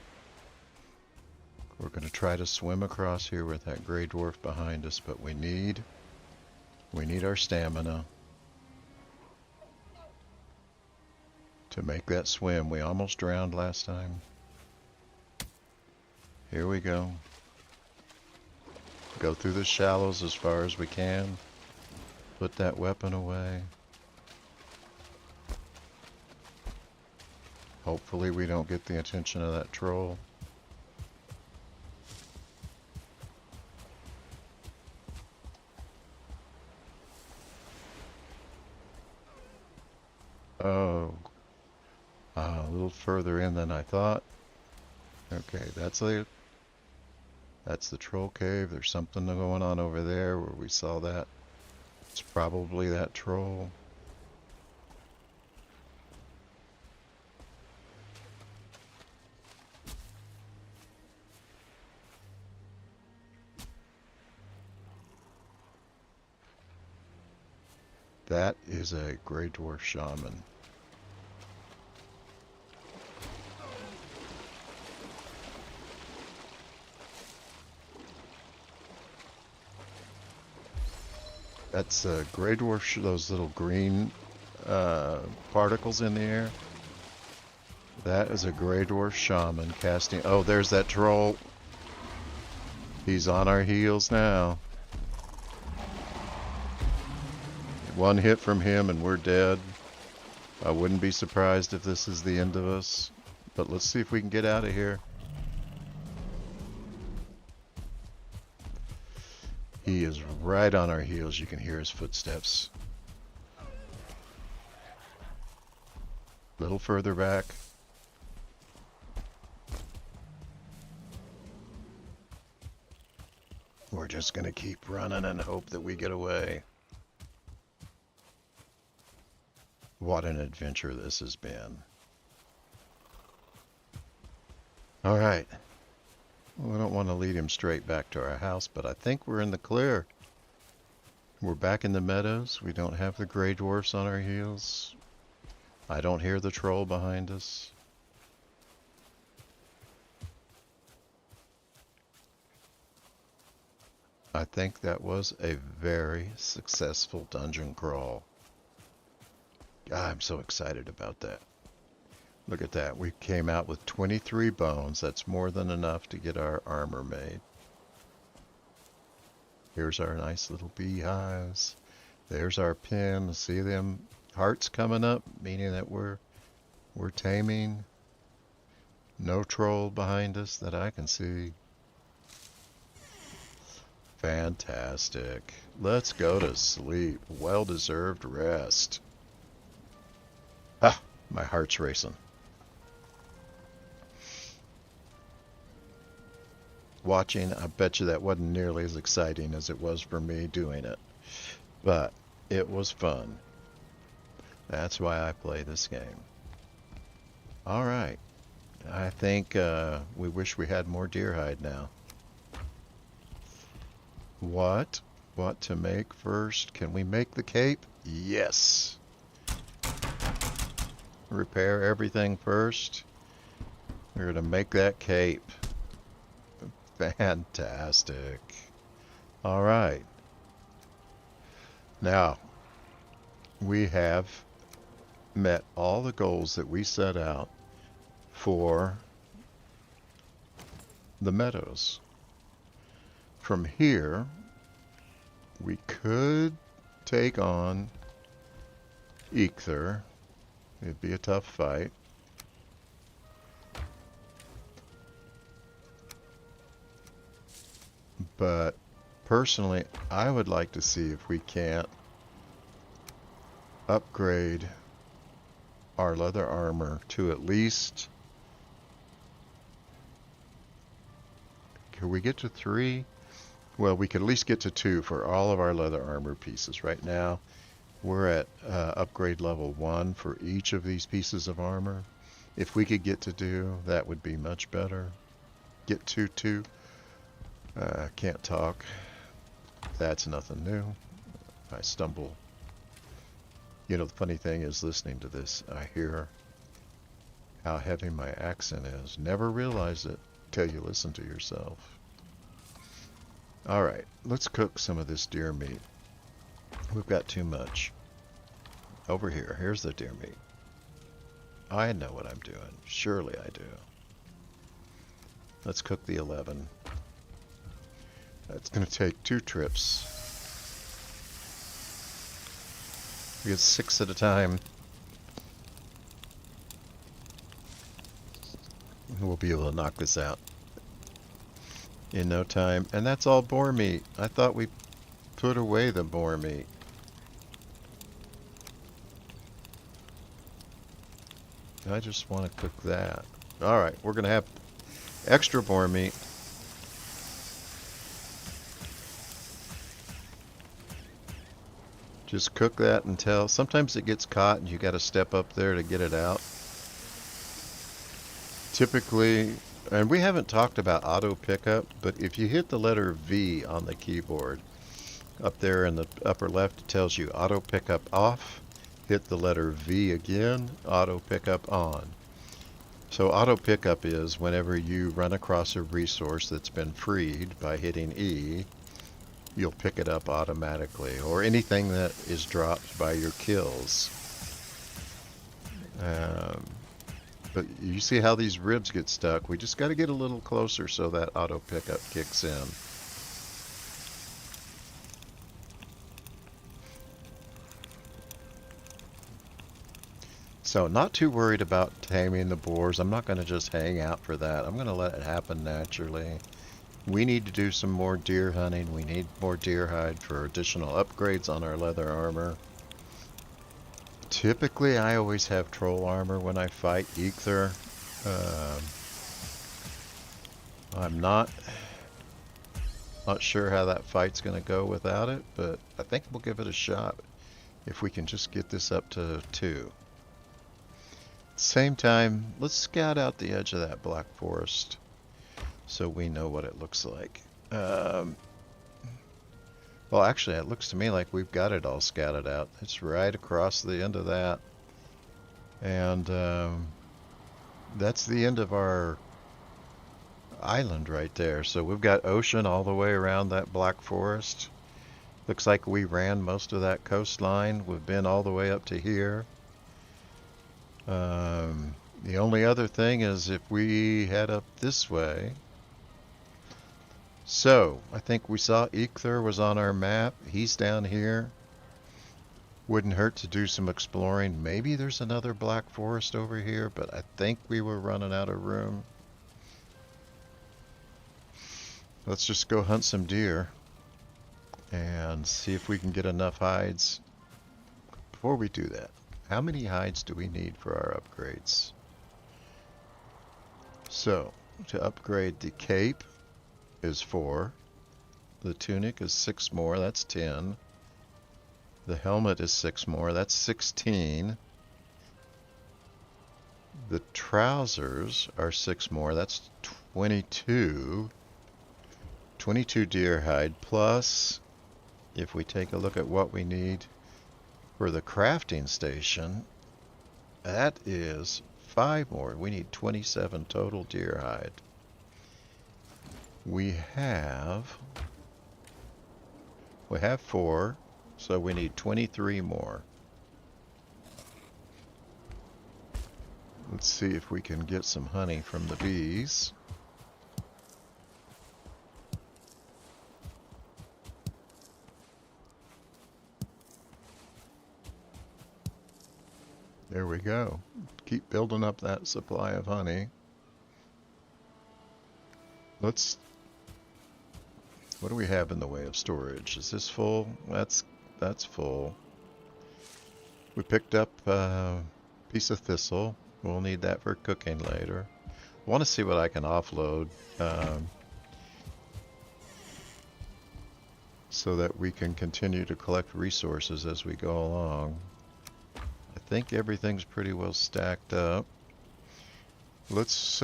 We're going to try to swim across here with that gray dwarf behind us, but we need our stamina to make that swim. We almost drowned last time. Here we go. Go through the shallows as far as we can. Put that weapon away. Hopefully we don't get the attention of that troll. Oh, a little further in than I thought. Okay, that's the troll cave. There's something going on over there where we saw that. It's probably that troll. That is a gray dwarf shaman. That's a gray dwarf, those little green particles in the air. That is a gray dwarf shaman casting. Oh, there's that troll. He's on our heels now. One hit from him and we're dead. I wouldn't be surprised if this is the end of us. But let's see if we can get out of here. He is right on our heels. You can hear his footsteps. A little further back. We're just going to keep running and hope that we get away. What an adventure this has been. All right. We don't want to lead him straight back to our house, but I think we're in the clear. We're back in the meadows. We don't have the gray dwarfs on our heels. I don't hear the troll behind us. I think that was a very successful dungeon crawl. I'm so excited about that. Look at that. We came out with 23 bones. That's more than enough to get our armor made. Here's our nice little beehives. There's our pen. See them hearts coming up, meaning that we're taming. No troll behind us that I can see. Fantastic. Let's go to sleep. Well-deserved rest. Ah, my heart's racing. Watching, I bet you that wasn't nearly as exciting as it was for me doing it. But it was fun. That's why I play this game. Alright. I think we wish we had more deer hide now. What to make first? Can we make the cape? Yes. repair everything first. We're going to make that cape. Fantastic. All right. Now, we have met all the goals that we set out for the meadows. From here, we could take on Exile. It'd be a tough fight. But personally, I would like to see if we can't upgrade our leather armor to at least... Can we get to 3? Well, we could at least get to 2 for all of our leather armor pieces. Right now, we're at upgrade level 1 for each of these pieces of armor. If we could get to 2, that would be much better. Get to 2. Can't talk. That's nothing new. I stumble. You know, the funny thing is, listening to this, I hear how heavy my accent is. Never realize it till you listen to yourself. Alright, let's cook some of this deer meat. We've got too much. Over here, here's the deer meat. I know what I'm doing. Surely I do. Let's cook the 11. That's going to take 2 trips. We get 6 at a time. We'll be able to knock this out in no time. And that's all boar meat. I thought we put away the boar meat. I just want to cook that. Alright, we're going to have extra boar meat. Just cook that until sometimes it gets caught and you got to step up there to get it out. Typically, and we haven't talked about auto pickup, but if you hit the letter V on the keyboard, up there in the upper left, it tells you auto pickup off. Hit the letter V again, auto pickup on. So auto pickup is whenever you run across a resource that's been freed by hitting E, you'll pick it up automatically, or anything that is dropped by your kills. But you see how these ribs get stuck. We just got to get a little closer so that auto pickup kicks in. So not too worried about taming the boars. I'm not going to just hang out for that. I'm going to let it happen naturally. We need to do some more deer hunting. We need more deer hide for additional upgrades on our leather armor. Typically, I always have troll armor when I fight Exile. I'm not sure how that fight's going to go without it, but I think we'll give it a shot if we can just get this up to 2. Same time, let's scout out the edge of that black forest so we know what it looks like. Well, actually, it looks to me like we've got it all scouted out. It's right across the end of that. And that's the end of our island right there. So we've got ocean all the way around that black forest. Looks like we ran most of that coastline. We've been all the way up to here. The only other thing is if we head up this way. So, I think we saw Exile was on our map. He's down here. Wouldn't hurt to do some exploring. Maybe there's another black forest over here, but I think we were running out of room. Let's just go hunt some deer and see if we can get enough hides. Before we do that, how many hides do we need for our upgrades? So, to upgrade the cape is 4. The tunic is 6 more, that's 10. The helmet is 6 more, that's 16. The trousers are 6 more, that's 22. 22 deer hide, plus, if we take a look at what we need for the crafting station, That is 5 more. We need 27 total deer hide. We have 4, so we need 23 more. Let's see if we can get some honey from the bees. There we go. Keep building up that supply of honey. What do we have in the way of storage? Is this full? That's full. We picked up a piece of thistle. We'll need that for cooking later. I want to see what I can offload so that we can continue to collect resources as we go along. I think everything's pretty well stacked up. Let's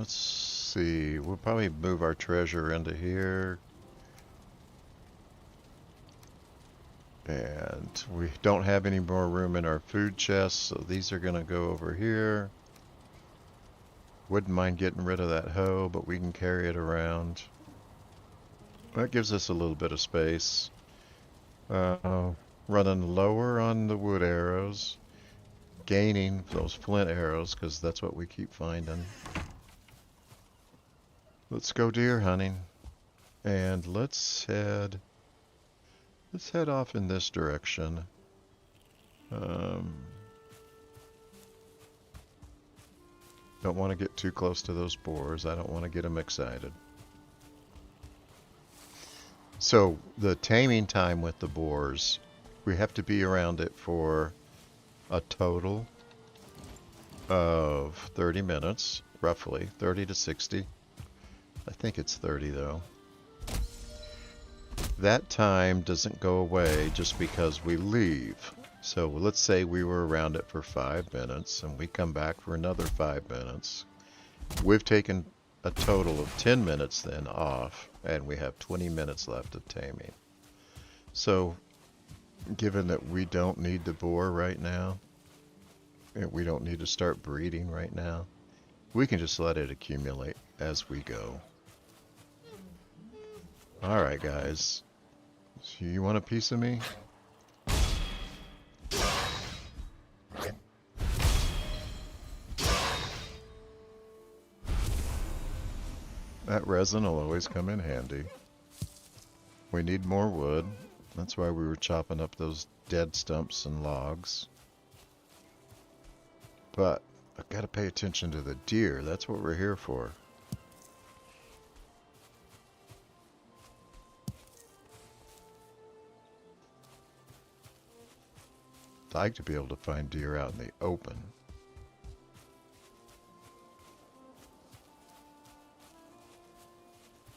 see. We'll probably move our treasure into here. And we don't have any more room in our food chests, so these are going to go over here. Wouldn't mind getting rid of that hoe, but we can carry it around. That gives us a little bit of space. Running lower on the wood arrows. Gaining those flint arrows, because that's what we keep finding. Let's go deer hunting. And let's head off in this direction. Don't want to get too close to those boars. I don't want to get them excited. So the taming time with the boars, we have to be around it for a total of 30 minutes, roughly 30 to 60. I think it's 30 though. That time doesn't go away just because we leave. So let's say we were around it for 5 minutes and we come back for another 5 minutes. We've taken a total of 10 minutes then off, and we have 20 minutes left of taming. So given that we don't need the boar right now, and we don't need to start breeding right now, we can just let it accumulate as we go. Alright guys, so you want a piece of me? That resin will always come in handy. We need more wood. That's why we were chopping up those dead stumps and logs. But I've got to pay attention to the deer. That's what we're here for. I'd like to be able to find deer out in the open.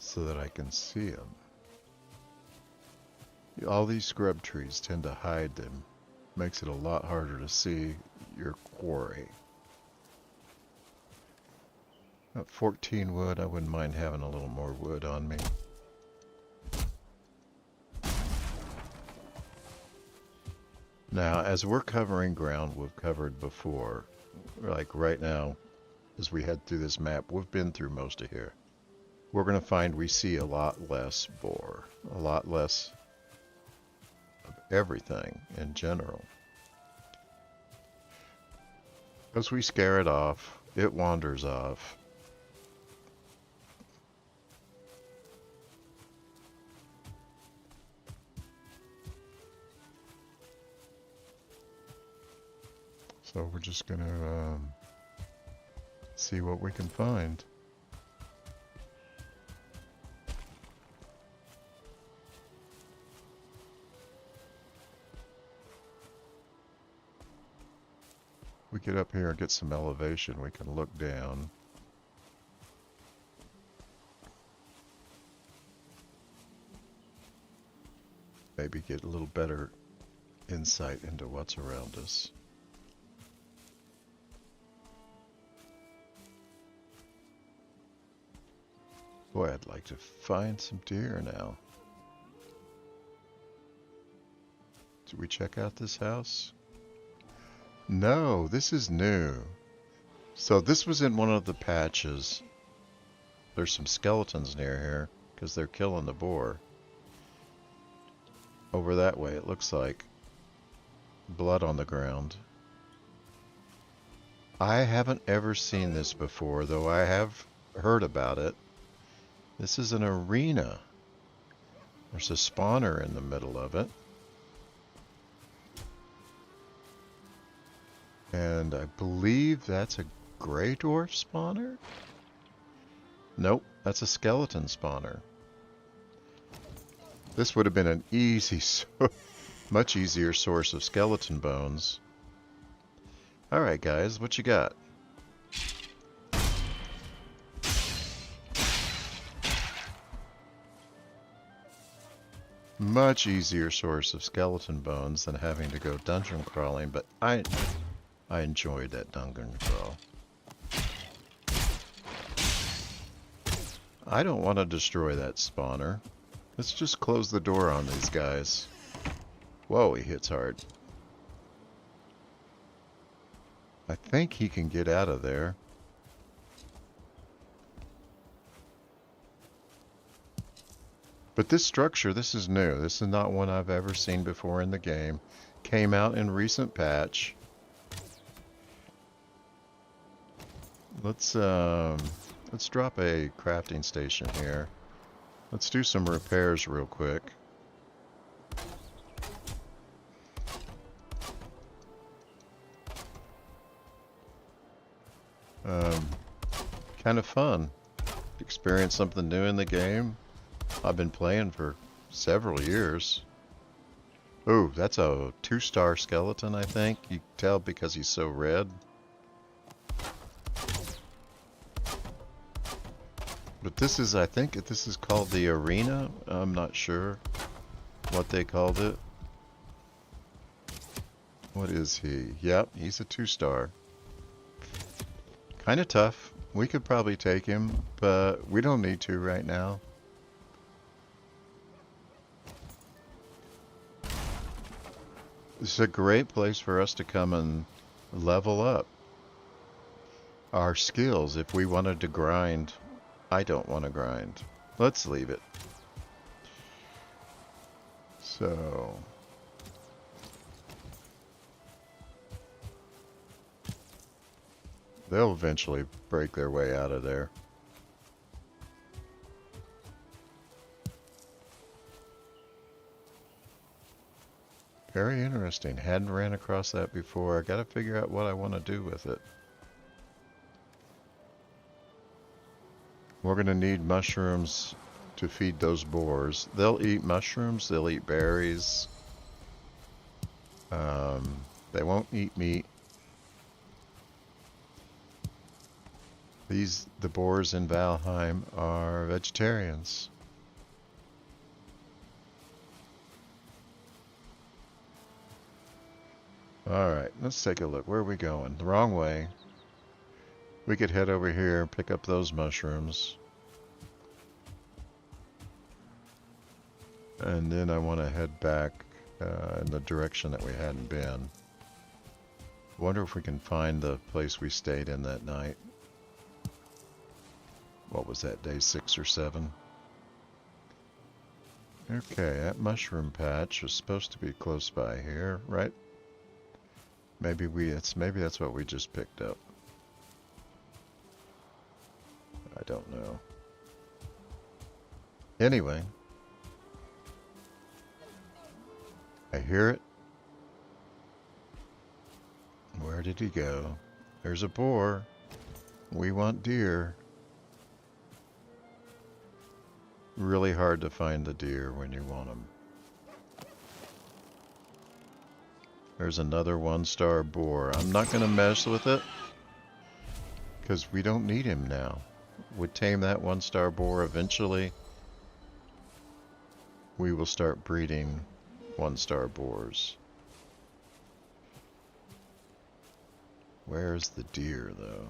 So that I can see them. All these scrub trees tend to hide them. Makes it a lot harder to see your quarry. At 14 wood, I wouldn't mind having a little more wood on me. Now, as we're covering ground we've covered before, like right now, as we head through this map, we've been through most of here. We're going to find we see a lot less boar, a lot less of everything in general. As we scare it off, it wanders off. So we're just going to see what we can find. We get up here and get some elevation, we can look down. Maybe get a little better insight into what's around us. Boy, I'd like to find some deer now. Did we check out this house? No, this is new. So this was in one of the patches. There's some skeletons near here because they're killing the boar. Over that way, it looks like. Blood on the ground. I haven't ever seen this before, though I have heard about it. This is an arena. There's a spawner in the middle of it. And I believe that's a gray dwarf spawner? Nope, that's a skeleton spawner. This would have been an easy, much easier source of skeleton bones. Alright guys, what you got? Much easier source of skeleton bones than having to go dungeon crawling, but I enjoyed that dungeon crawl. I don't want to destroy that spawner. Let's just close the door on these guys. Whoa, he hits hard. I think he can get out of there. But this structure, this is new. This is not one I've ever seen before in the game. Came out in recent patch. Let's drop a crafting station here. Let's do some repairs real quick. Kind of fun. Experience something new in the game. I've been playing for several years. Ooh, that's a 2-star skeleton, I think. You can tell because he's so red. But this is, I think this is called the arena. I'm not sure what they called it. What is he? Yep, he's a 2-star. Kind of tough. We could probably take him, but we don't need to right now. This is a great place for us to come and level up our skills if we wanted to grind. I don't want to grind. Let's leave it. So they'll eventually break their way out of there. Very interesting. Hadn't ran across that before. I gotta figure out what I want to do with it. We're gonna need mushrooms to feed those boars. They'll eat mushrooms, they'll eat berries. They won't eat meat. The boars in Valheim are vegetarians. Alright, let's take a look. Where are we going? The wrong way. We could head over here, pick up those mushrooms. And then I want to head back in the direction that we hadn't been. Wonder if we can find the place we stayed in that night. What was that, day 6 or 7? Okay, that mushroom patch was supposed to be close by here, right? Maybe that's what we just picked up. I don't know. Anyway. I hear it. Where did he go? There's a boar. We want deer. Really hard to find the deer when you want them. There's another 1-star boar. I'm not going to mess with it because we don't need him now. We'd tame that 1-star boar eventually. We will start breeding 1-star boars. Where's the deer though?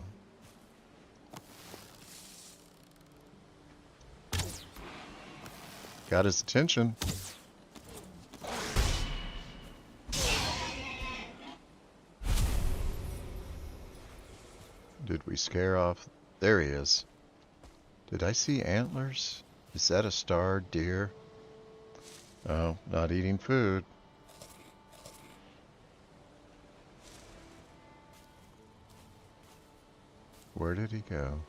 Got his attention. Did we scare off? There he is. Did I see antlers? Is that a starred deer? Oh, not eating food. Where did he go?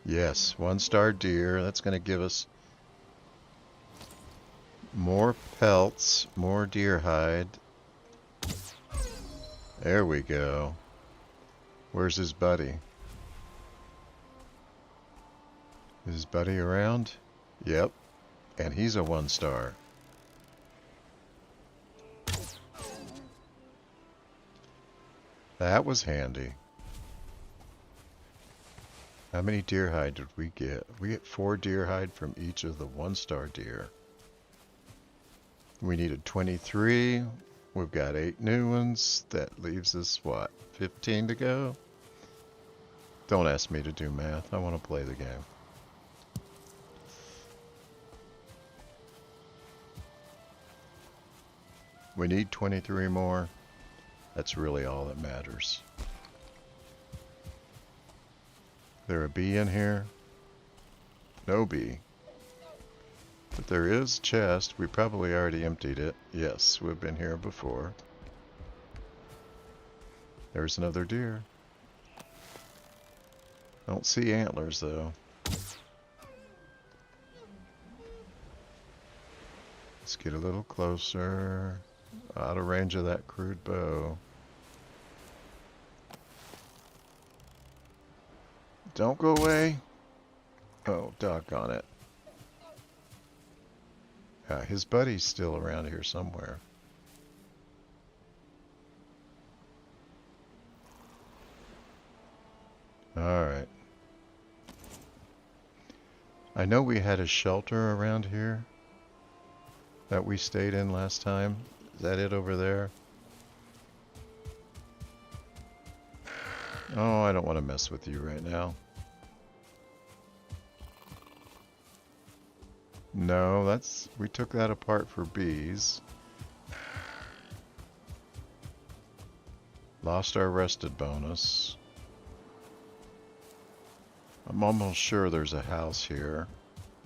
Yes, one-star deer. That's going to give us more pelts, more deer hide. There we go. Where's his buddy? Is his buddy around? Yep. And he's a one-star. That was handy. How many deer hide did we get? We get 4 deer hide from each of the one-star deer. We needed 23. We've got 8 new ones. That leaves us, what, 15 to go? Don't ask me to do math. I want to play the game. We need 23 more. That's really all that matters. There a bee in here? No bee. But there is chest. We probably already emptied it. Yes, we've been here before. There's another deer. Don't see antlers though. Let's get a little closer. Out of range of that crude bow. Don't go away. Oh, doggone it. His buddy's still around here somewhere. Alright. I know we had a shelter around here that we stayed in last time. Is that it over there? Oh, I don't want to mess with you right now. No, we took that apart for bees. Lost our rested bonus. I'm almost sure there's a house here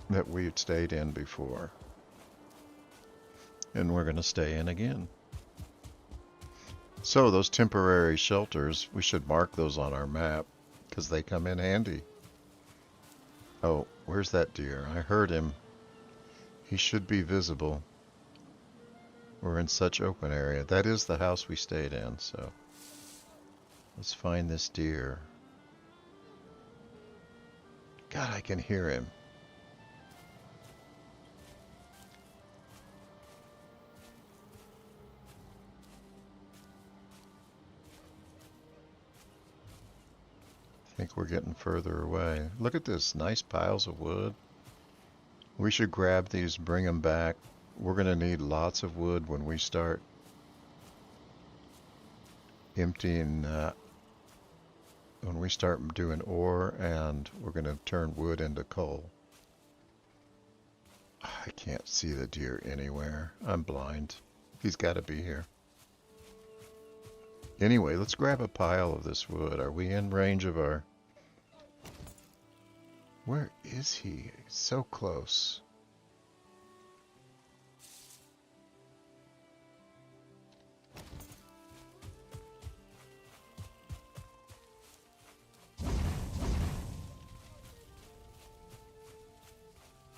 that we stayed in before. And we're going to stay in again. So those temporary shelters, we should mark those on our map because they come in handy. Oh, where's that deer? I heard him. He should be visible. We're in such open area. That is the house we stayed in, so let's find this deer. God, I can hear him. I think we're getting further away. Look at this, nice piles of wood. We should grab these, bring them back. We're going to need lots of wood when we start emptying, when we start doing ore, and we're going to turn wood into coal. I can't see the deer anywhere. I'm blind. He's got to be here. Anyway, let's grab a pile of this wood. Are we in range of our... Where is he? He's so close.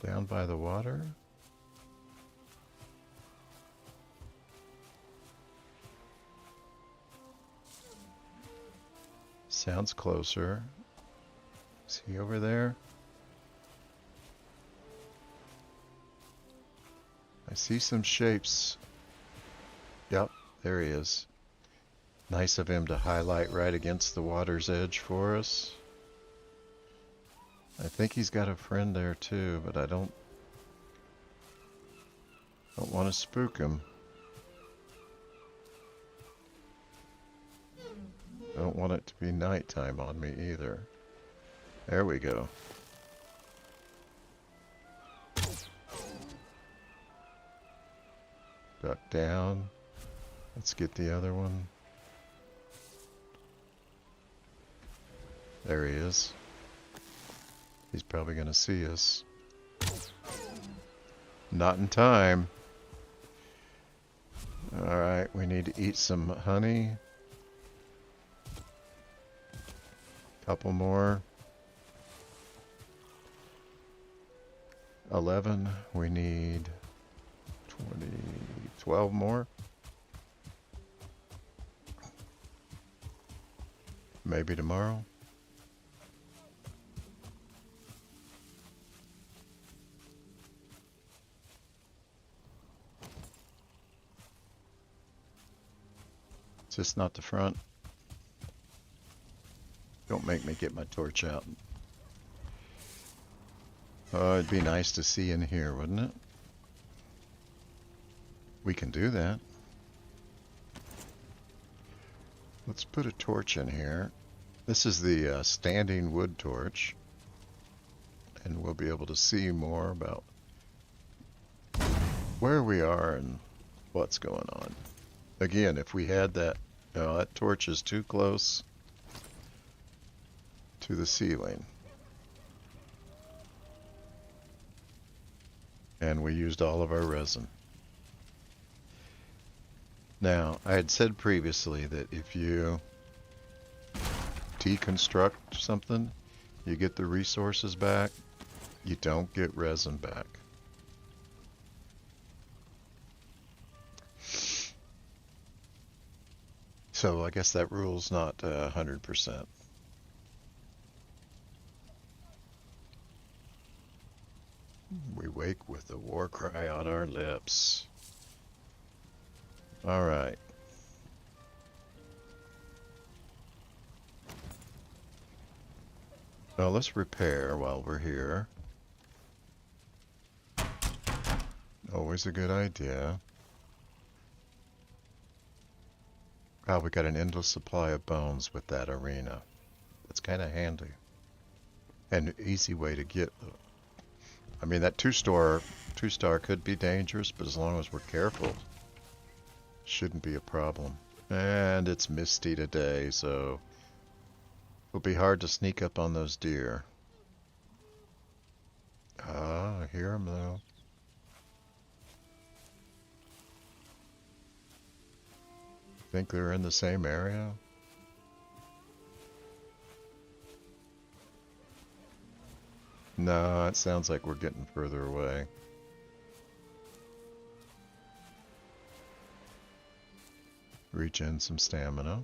Down by the water? Sounds closer. Is he over there? I see some shapes. Yep, there he is. Nice of him to highlight right against the water's edge for us. I think he's got a friend there too, but I don't want to spook him. I don't want it to be nighttime on me either. There we go. Duck down. Let's get the other one. There he is. He's probably going to see us. Not in time. Alright, we need to eat some honey. Couple more. 11. We need 20, 12 more. Maybe tomorrow. It's just not the front. Don't make me get my torch out. Oh, it'd be nice to see in here, wouldn't it? We can do that. Let's put a torch in here. This is the standing wood torch. And we'll be able to see more about where we are and what's going on. Again, if we had that, that torch is too close to the ceiling. And we used all of our resin. Now, I had said previously that if you deconstruct something, you get the resources back, you don't get resin back. So I guess that rule's not 100%. We wake with a war cry on our lips. All right. Well, let's repair while we're here. Always a good idea. Wow, we got an endless supply of bones with that arena. That's kind of handy. And easy way to get. I mean, that two-star could be dangerous, but as long as we're careful, shouldn't be a problem. And it's misty today, so it'll be hard to sneak up on those deer. Ah, I hear them though. Think they're in the same area? No, it sounds like we're getting further away. Regen some stamina.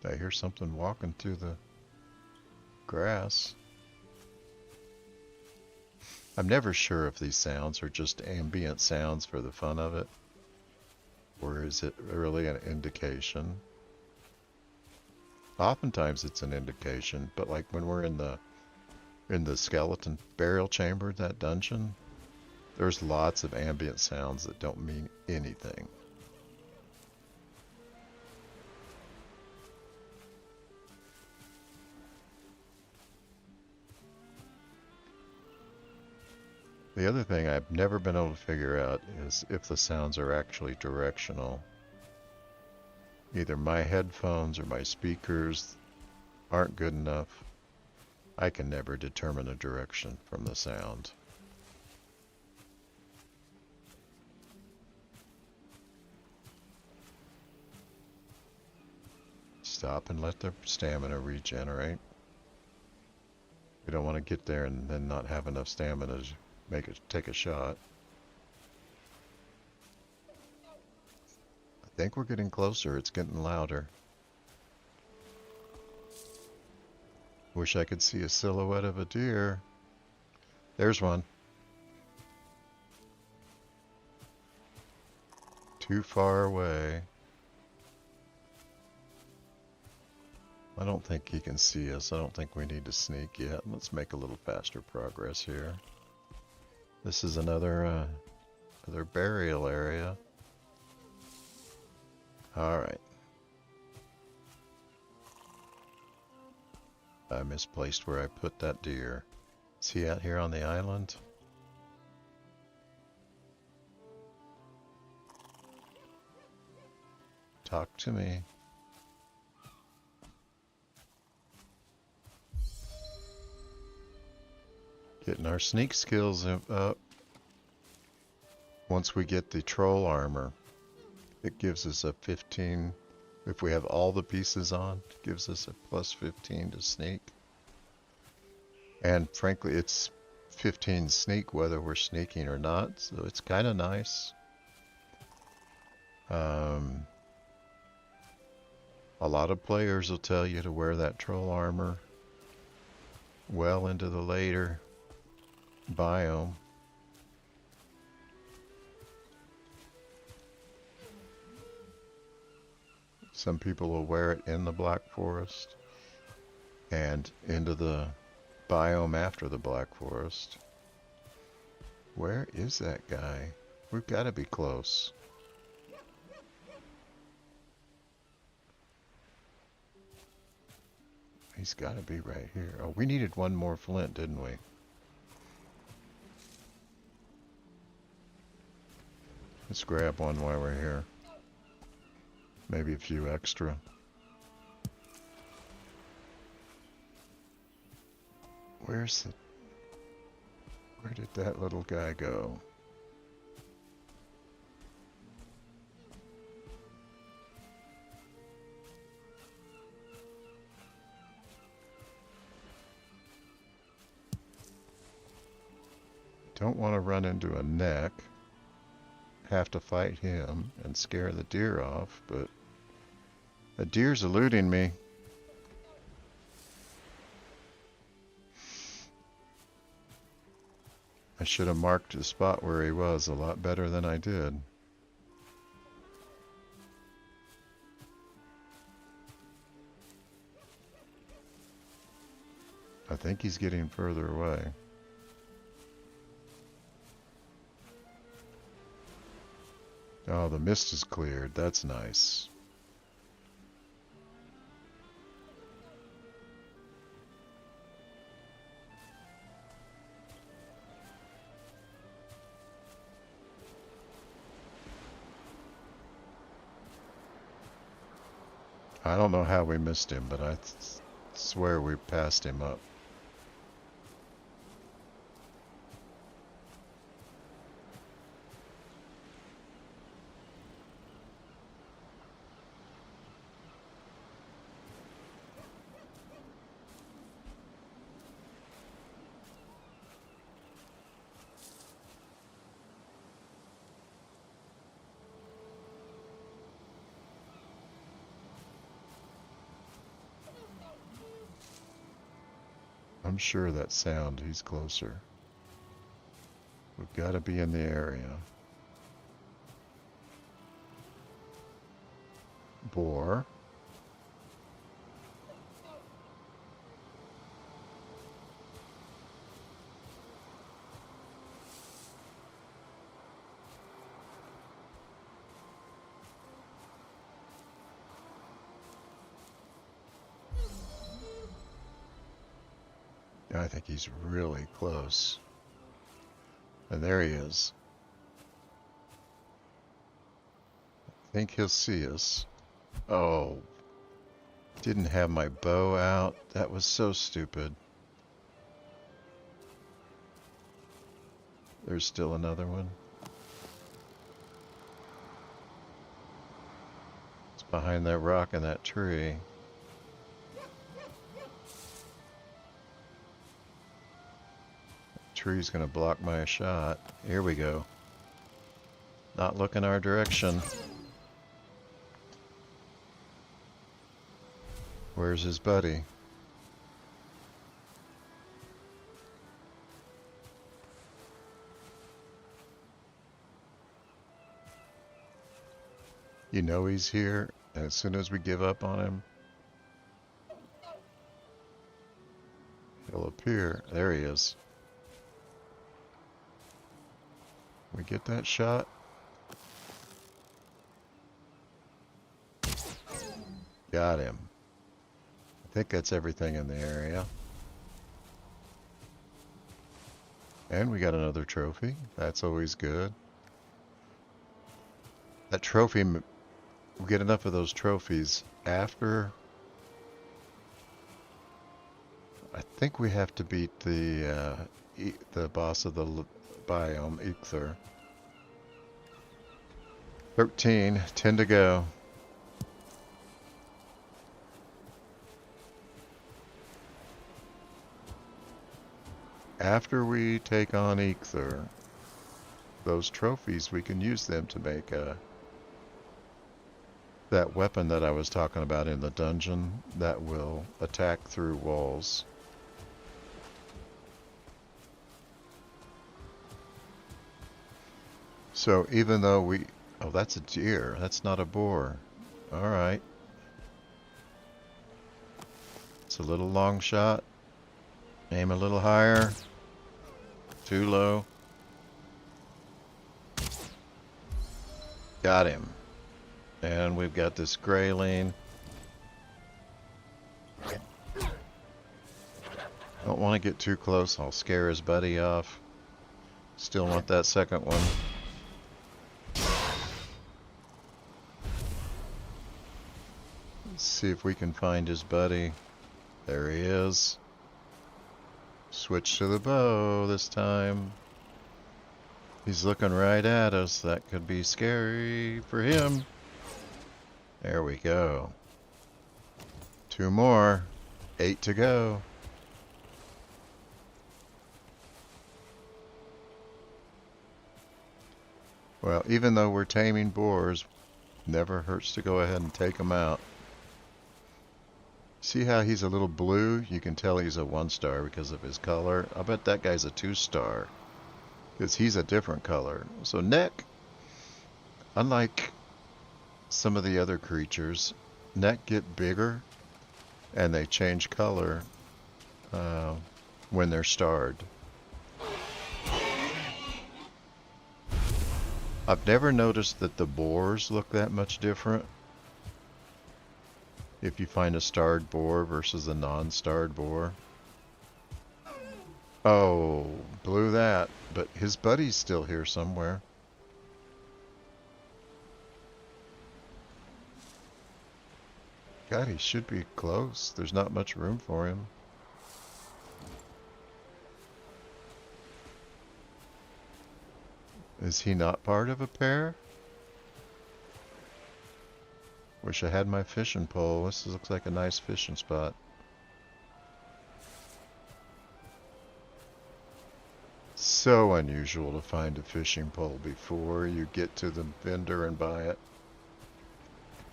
I hear something walking through the grass. I'm never sure if these sounds are just ambient sounds for the fun of it, or is it really an indication? Oftentimes it's an indication, but like when we're in the skeleton burial chamber, that dungeon, there's lots of ambient sounds that don't mean anything. The other thing I've never been able to figure out is if the sounds are actually directional. Either my headphones or my speakers aren't good enough. I can never determine a direction from the sound. Stop and let the stamina regenerate. We don't want to get there and then not have enough stamina to take a shot. I think we're getting closer. It's getting louder. Wish I could see a silhouette of a deer. There's one. Too far away. I don't think he can see us. I don't think we need to sneak yet. Let's make a little faster progress here. This is another burial area. Alright. I misplaced where I put that deer. Is he out here on the island? Talk to me. Getting our sneak skills up. Once we get the troll armor, it gives us a 15. If we have all the pieces on, it gives us a plus 15 to sneak. And frankly, it's 15 sneak whether we're sneaking or not, so it's kind of nice. A lot of players will tell you to wear that troll armor well into the later biome. Some people will wear it in the Black Forest and into the biome after the Black Forest. Where is that guy? We've got to be close. He's got to be right here. Oh, we needed one more flint, didn't we? Let's grab one while we're here. Maybe a few extra. Where did that little guy go? Don't want to run into a neck. Have to fight him and scare the deer off, but the deer's eluding me. I should have marked the spot where he was a lot better than I did. I think he's getting further away. Oh, the mist is cleared. That's nice. I don't know how we missed him, but I swear we passed him up. I'm sure that sound, he's closer. We've got to be in the area. Boar. I think he's really close. And there he is. I think he'll see us. Oh, didn't have my bow out. That was so stupid. There's still another one. It's behind that rock and that tree. Tree's gonna block my shot. Here we go. Not looking our direction. Where's his buddy? You know he's here, and as soon as we give up on him, he'll appear. There he is. We get that shot. Got him. I think that's everything in the area. And we got another trophy. That's always good. That trophy we'll get enough of those trophies after. I think we have to beat the boss of the biome, Exile. 13, 10 to go. After we take on Exile, those trophies, we can use them to make that weapon that I was talking about in the dungeon that will attack through walls. So even though we... Oh, that's a deer. That's not a boar. Alright. It's a little long shot. Aim a little higher. Too low. Got him. And we've got this grayling. Don't want to get too close. I'll scare his buddy off. Still want that second one. Let's see if we can find his buddy. There he is. Switch to the bow this time. He's looking right at us. That could be scary for him. There we go. 2 more. 8 to go. Well, even though we're taming boars, never hurts to go ahead and take them out. See how he's a little blue? You can tell he's a 1-star because of his color. I bet that guy's a 2-star because he's a different color. So neck, unlike some of the other creatures, neck get bigger and they change color when they're starred. I've never noticed that the boars look that much different. If you find a starred boar versus a non-starred boar. Oh, blew that. But his buddy's still here somewhere. God, he should be close. There's not much room for him. Is he not part of a pair? Wish I had my fishing pole. This looks like a nice fishing spot. So unusual to find a fishing pole before you get to the vendor and buy it.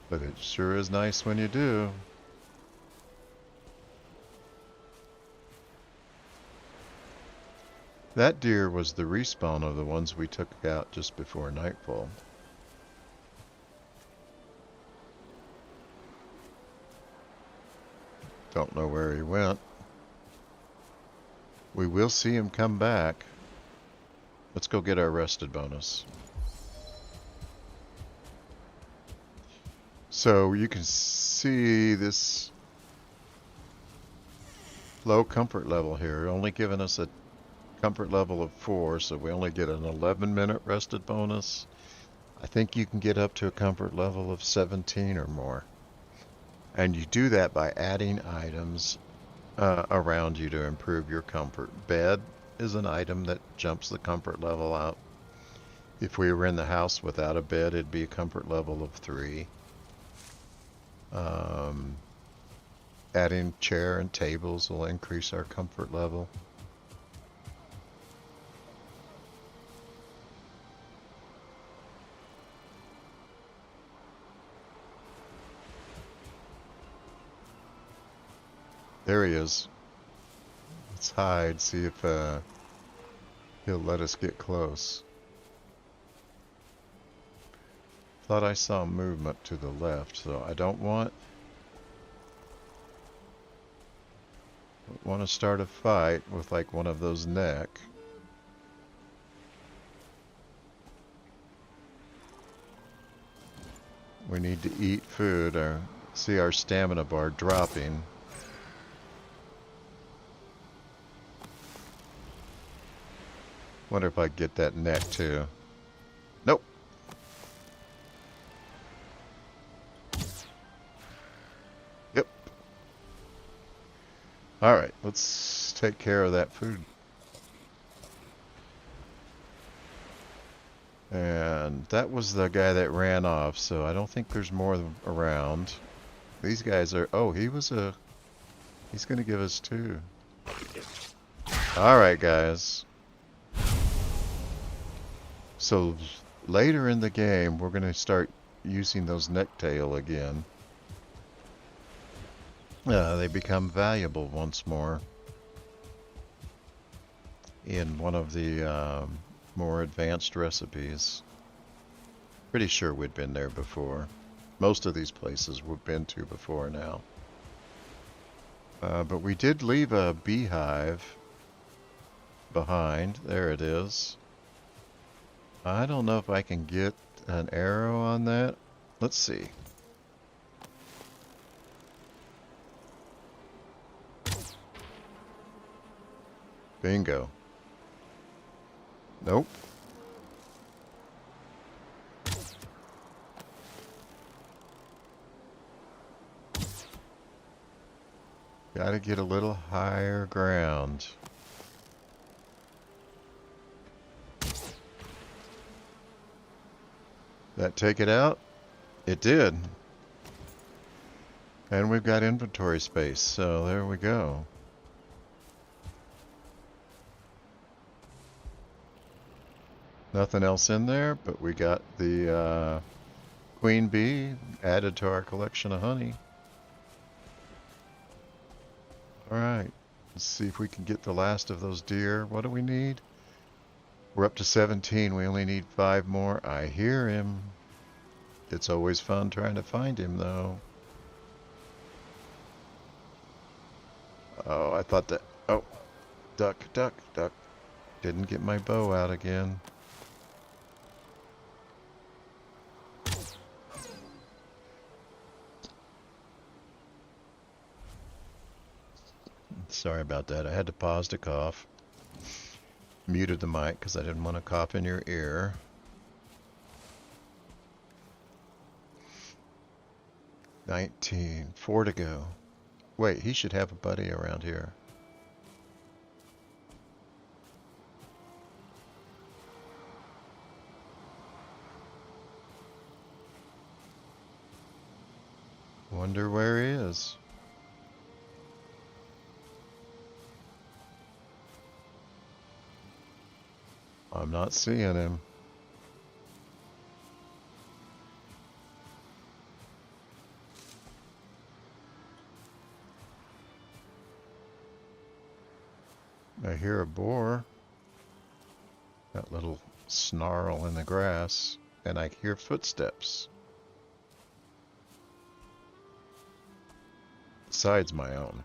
But it sure is nice when you do. That deer was the respawn of the ones we took out just before nightfall. Don't know where he went. We will see him come back. Let's go get our rested bonus. So you can see this low comfort level here, only giving us a comfort level of 4, so we only get an 11-minute rested bonus. I think you can get up to a comfort level of 17 or more. And you do that by adding items around you to improve your comfort. Bed is an item that jumps the comfort level out. If we were in the house without a bed, it'd be a comfort level of 3. Adding chair and tables will increase our comfort level. There he is. Let's hide, see if he'll let us get close. Thought I saw movement to the left, so I don't want to start a fight with like one of those neck. We need to eat food or see our stamina bar dropping. Wonder if I get that neck too. Nope. Alright, let's take care of that food. And that was the guy that ran off, so I don't think there's more around. These guys are... Oh, he's gonna give us two. Alright, guys. So, later in the game, we're gonna start using those necktail again. They become valuable once more in one of the more advanced recipes. Pretty sure we'd been there before. Most of these places we've been to before now. But we did leave a beehive behind. There it is. I don't know if I can get an arrow on that. Let's see. Bingo. Nope. Gotta get a little higher ground. That take it out? It did. And we've got inventory space, so there we go. Nothing else in there, but we got the queen bee added to our collection of honey. Alright, let's see if we can get the last of those deer. What do we need? We're up to 17. We only need 5 more. I hear him. It's always fun trying to find him, though. Oh, I thought that... Oh, duck, duck, duck. Didn't get my bow out again. Sorry about that. I had to pause to cough. Muted the mic because I didn't want to cough in your ear. $19. 4 to go. Wait, he should have a buddy around here. Wonder where he is. I'm not seeing him. I hear a boar. That little snarl in the grass. And I hear footsteps. Besides my own.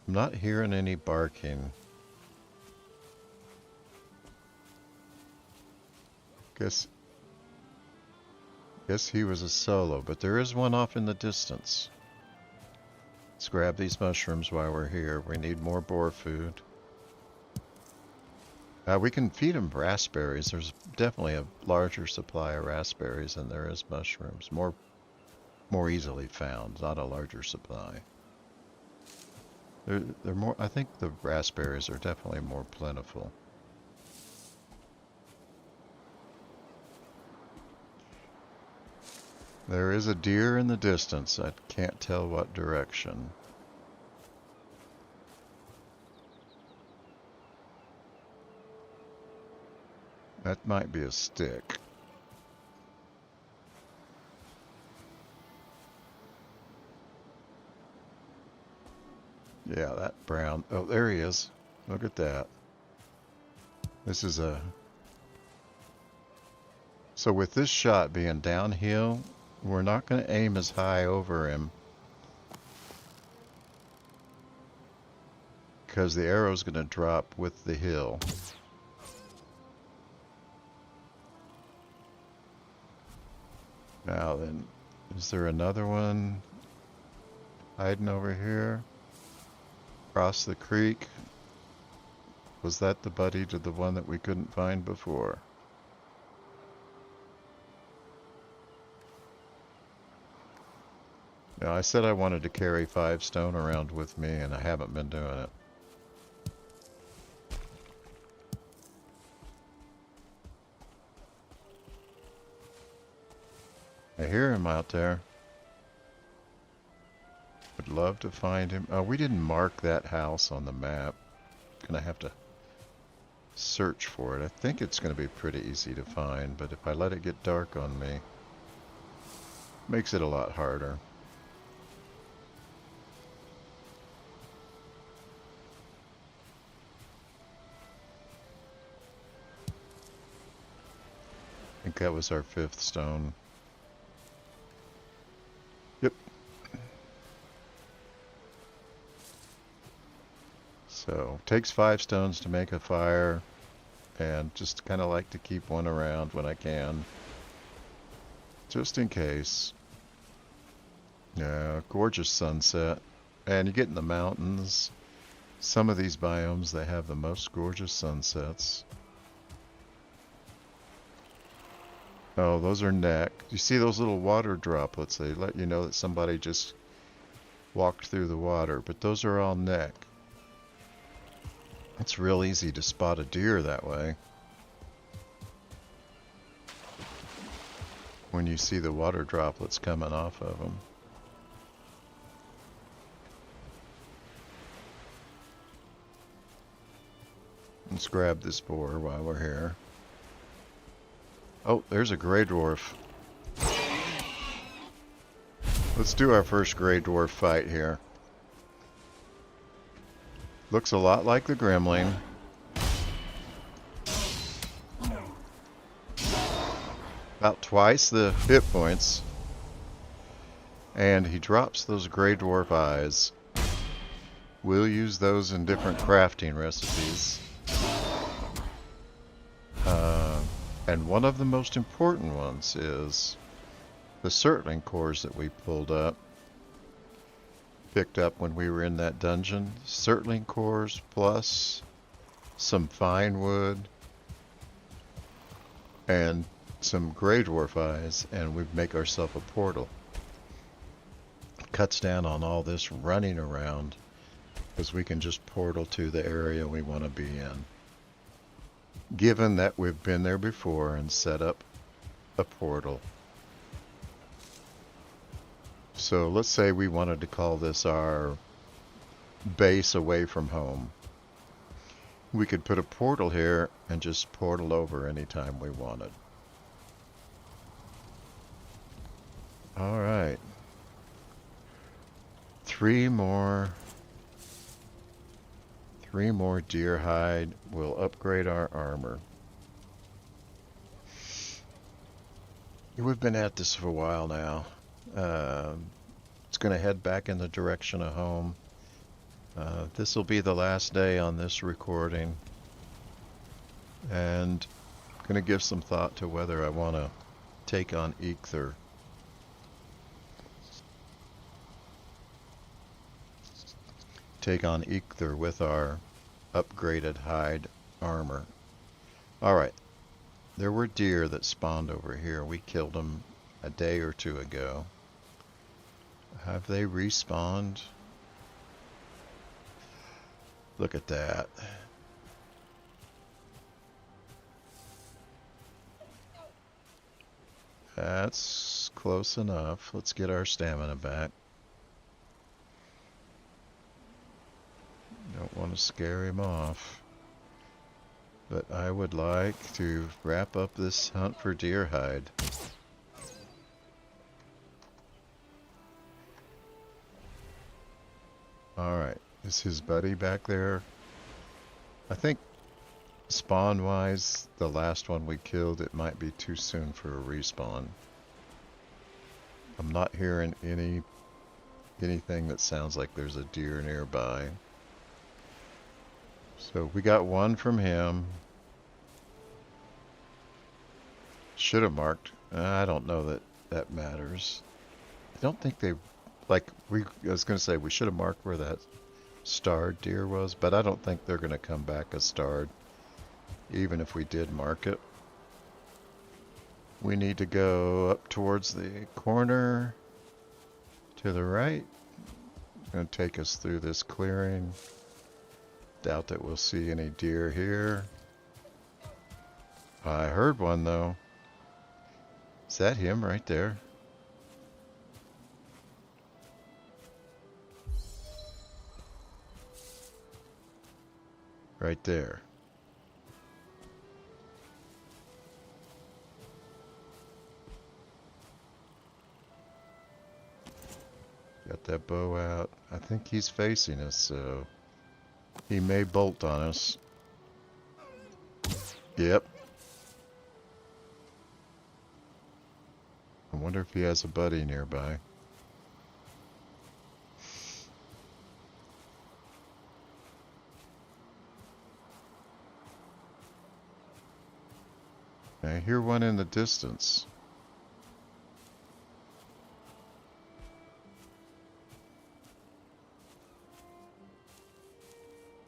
I'm not hearing any barking. Guess he was a solo, but there is one off in the distance. Let's grab these mushrooms while we're here. We need more boar food. We can feed them raspberries. There's definitely a larger supply of raspberries than there is mushrooms. More easily found, not a larger supply. They're more. I think the raspberries are definitely more plentiful. There is a deer in the distance. I can't tell what direction. That might be a stick. Yeah, that brown. Oh, there he is. Look at that. This is a... So with this shot being downhill, we're not going to aim as high over him. Because the arrow's going to drop with the hill. Now then, is there another one hiding over here? Across the creek? Was that the buddy to the one that we couldn't find before? Now, I said I wanted to carry 5 stone around with me, and I haven't been doing it. I hear him out there. Would love to find him. Oh, we didn't mark that house on the map. Gonna have to search for it. I think it's gonna be pretty easy to find, but if I let it get dark on me, makes it a lot harder. I think that was our 5th stone. Yep. So, takes 5 stones to make a fire, and just kind of like to keep one around when I can. Just in case. Yeah, gorgeous sunset. And you get in the mountains. Some of these biomes, they have the most gorgeous sunsets. Oh, those are neck. You see those little water droplets? They let you know that somebody just walked through the water, but those are all neck. It's real easy to spot a deer that way. When you see the water droplets coming off of them. Let's grab this boar while we're here. Oh, there's a gray dwarf. Let's do our first gray dwarf fight here. Looks a lot like the gremlin. About twice the hit points. And he drops those gray dwarf eyes. We'll use those in different crafting recipes. And one of the most important ones is the surtling cores that we picked up when we were in that dungeon. Surtling cores plus some fine wood and some gray dwarf eyes, and we make ourselves a portal. Cuts down on all this running around, because we can just portal to the area we want to be in. Given that we've been there before and set up a portal. So let's say we wanted to call this our base away from home. We could put a portal here and just portal over anytime we wanted. All right. 3 more deer hide will upgrade our armor. We've been at this for a while now. It's going to head back in the direction of home. This will be the last day on this recording. And I'm going to give some thought to whether I want to take on Eikthyr. Take on Eikthyr with our upgraded hide armor. Alright, there were deer that spawned over here. We killed them a day or 2 ago. Have they respawned? Look at that. That's close enough. Let's get our stamina back. Don't want to scare him off. But I would like to wrap up this hunt for deer hide. Alright, is his buddy back there? I think spawn-wise, the last one we killed, it might be too soon for a respawn. I'm not hearing anything that sounds like there's a deer nearby. So we got one from him. Should have marked. I don't know that that matters. I don't think they, I was going to say we should have marked where that starred deer was, but I don't think they're going to come back as starred, even if we did mark it. We need to go up towards the corner to the right. Gonna take us through this clearing. Doubt that we'll see any deer here. I heard one though. Is that him right there? Right there. Got that bow out. I think he's facing us, so he may bolt on us. Yep. I wonder if he has a buddy nearby. I hear one in the distance.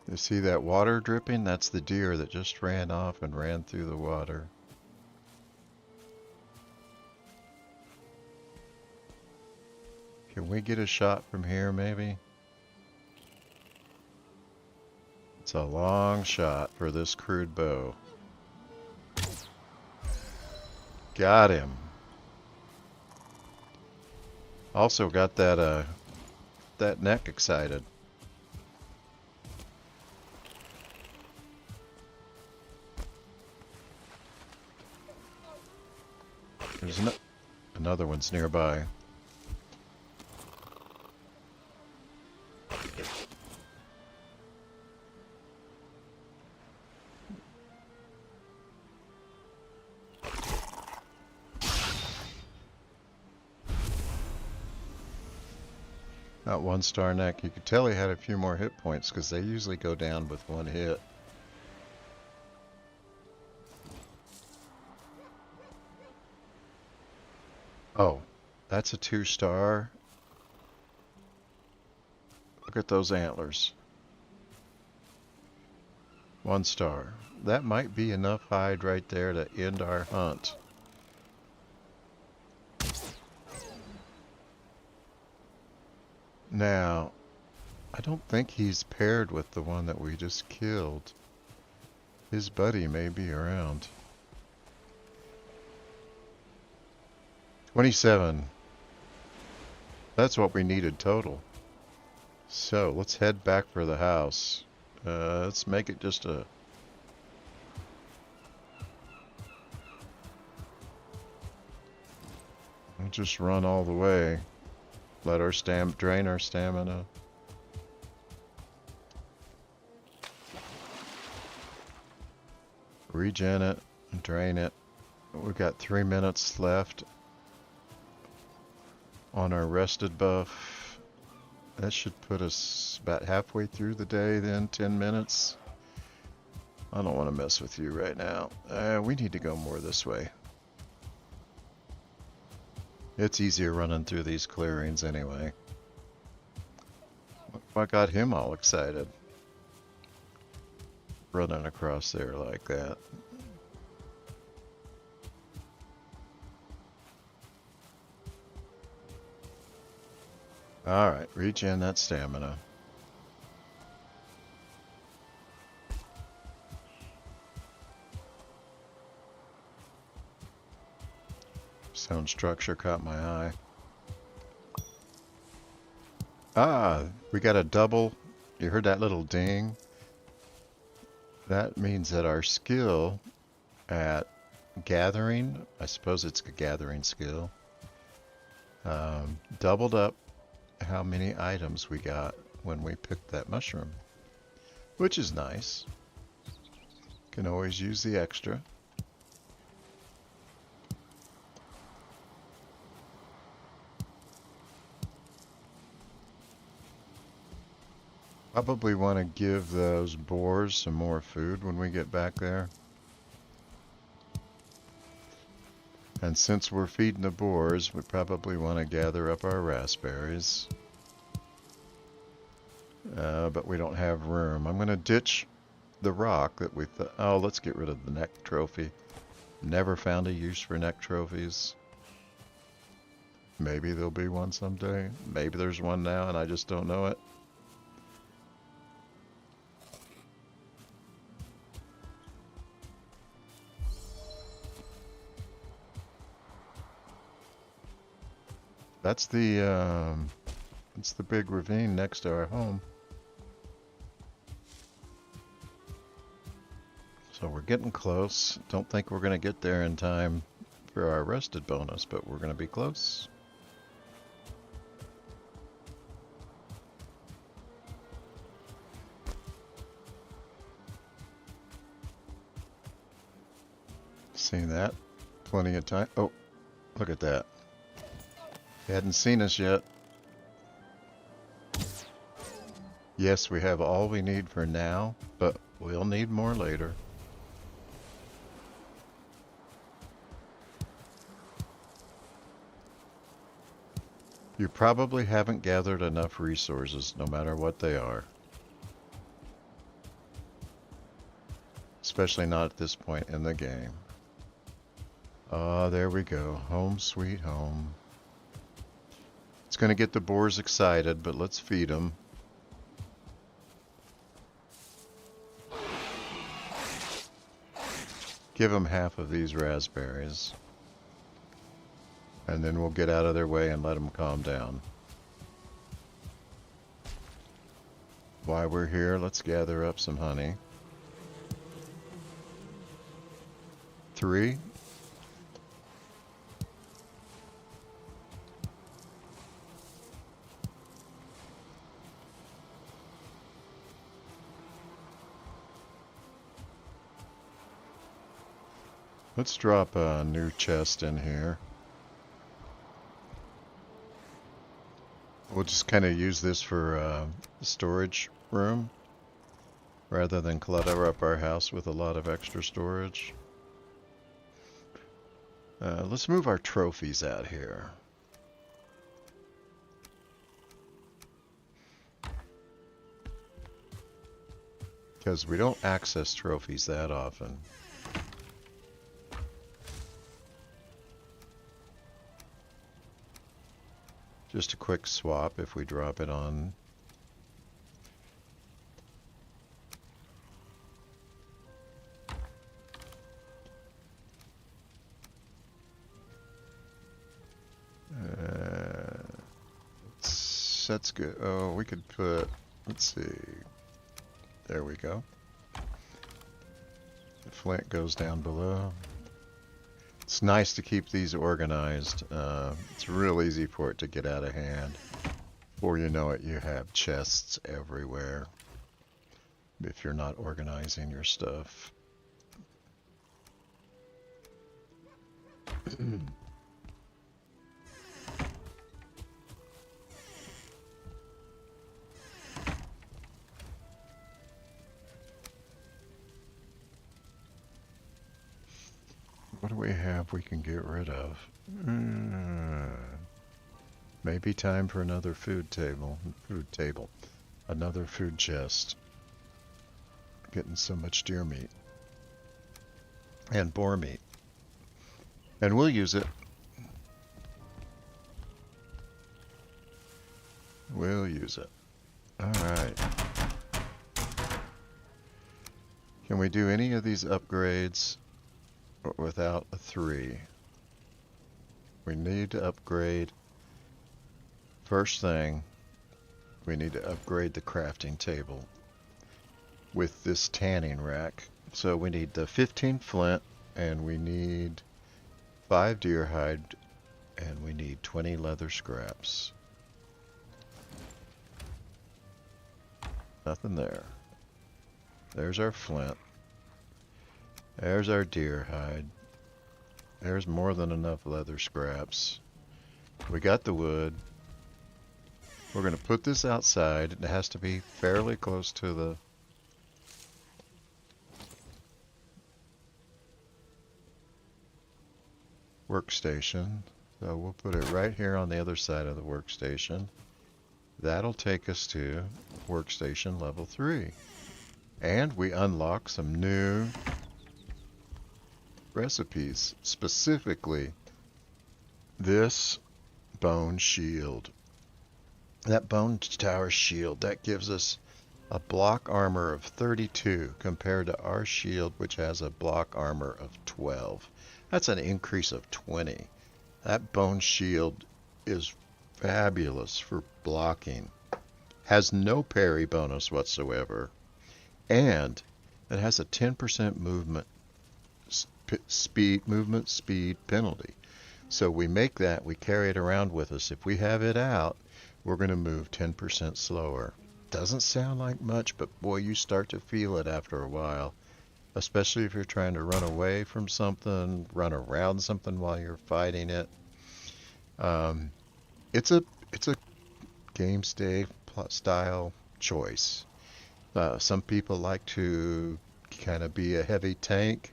You see that water dripping? That's the deer that just ran off and ran through the water. Can we get a shot from here, maybe? It's a long shot for this crude bow. Got him. Also got that neck excited. There's another one's nearby. Not 1-star neck. You could tell he had a few more hit points because they usually go down with one hit. Oh, that's a 2-star. Look at those antlers. 1-star. That might be enough hide right there to end our hunt. Now, I don't think he's paired with the one that we just killed. His buddy may be around. 27. That's what we needed total. So, let's head back for the house. Let's make it just a... We'll just run all the way. Let our drain our stamina. Regen it and drain it. We've got 3 minutes left on our rested buff. That should put us about halfway through the day then, 10 minutes. I don't want to mess with you right now. We need to go more this way. It's easier running through these clearings anyway. What got him all excited? Running across there like that. Alright, regen that stamina. Stone structure caught my eye. Ah, we got a double. You heard that little ding? That means that our skill at gathering, I suppose it's a gathering skill, doubled up how many items we got when we picked that mushroom, which is nice. Can always use the extra. Probably want to give those boars some more food when we get back there. And since we're feeding the boars, we probably want to gather up our raspberries. But we don't have room. I'm going to ditch the rock that we thought. Oh, let's get rid of the neck trophy. Never found a use for neck trophies. Maybe there'll be one someday. Maybe there's one now and I just don't know it. That's the big ravine next to our home. So we're getting close. Don't think we're going to get there in time for our rested bonus, but we're going to be close. See that? Plenty of time. Oh, look at that. He hadn't seen us yet. Yes, we have all we need for now, but we'll need more later. You probably haven't gathered enough resources, no matter what they are. Especially not at this point in the game. Ah, there we go. Home sweet home. It's going to get the boars excited, but let's feed them. Give them half of these raspberries. And then we'll get out of their way and let them calm down. While we're here, let's gather up some honey. 3. Let's drop a new chest in here. We'll just kind of use this for storage room rather than clutter up our house with a lot of extra storage. Let's move our trophies out here. Because we don't access trophies that often. Just a quick swap if we drop it on. That's good. Oh, we could put, let's see. There we go. The flint goes down below. It's nice to keep these organized. It's real easy for it to get out of hand. Before you know it, you have chests everywhere if you're not organizing your stuff. What do we have we can get rid of? Maybe time for another food table. Another food chest. Getting so much deer meat. And boar meat. And we'll use it. We'll use it. Alright. Can we do any of these upgrades without a 3? We need to upgrade. First thing, we need to upgrade the crafting table with this tanning rack. So we need the 15 flint, and we need 5 deer hide, and we need 20 leather scraps. Nothing there. There's our flint. There's our deer hide. There's more than enough leather scraps. We got the wood. We're going to put this outside. It has to be fairly close to the workstation. So we'll put it right here on the other side of the workstation. That'll take us to workstation level 3. And we unlock some new recipes. Specifically, this bone shield. That bone tower shield, that gives us a block armor of 32 compared to our shield, which has a block armor of 12. That's an increase of 20. That bone shield is fabulous for blocking. Has no parry bonus whatsoever. And it has a 10% movement speed penalty. So we make that, we carry it around with us. If we have it out, we're going to move 10% slower. Doesn't sound like much, but boy, you start to feel it after a while. Especially if you're trying to run away from something, run around something while you're fighting it. It's a game style choice. Some people like to kind of be a heavy tank,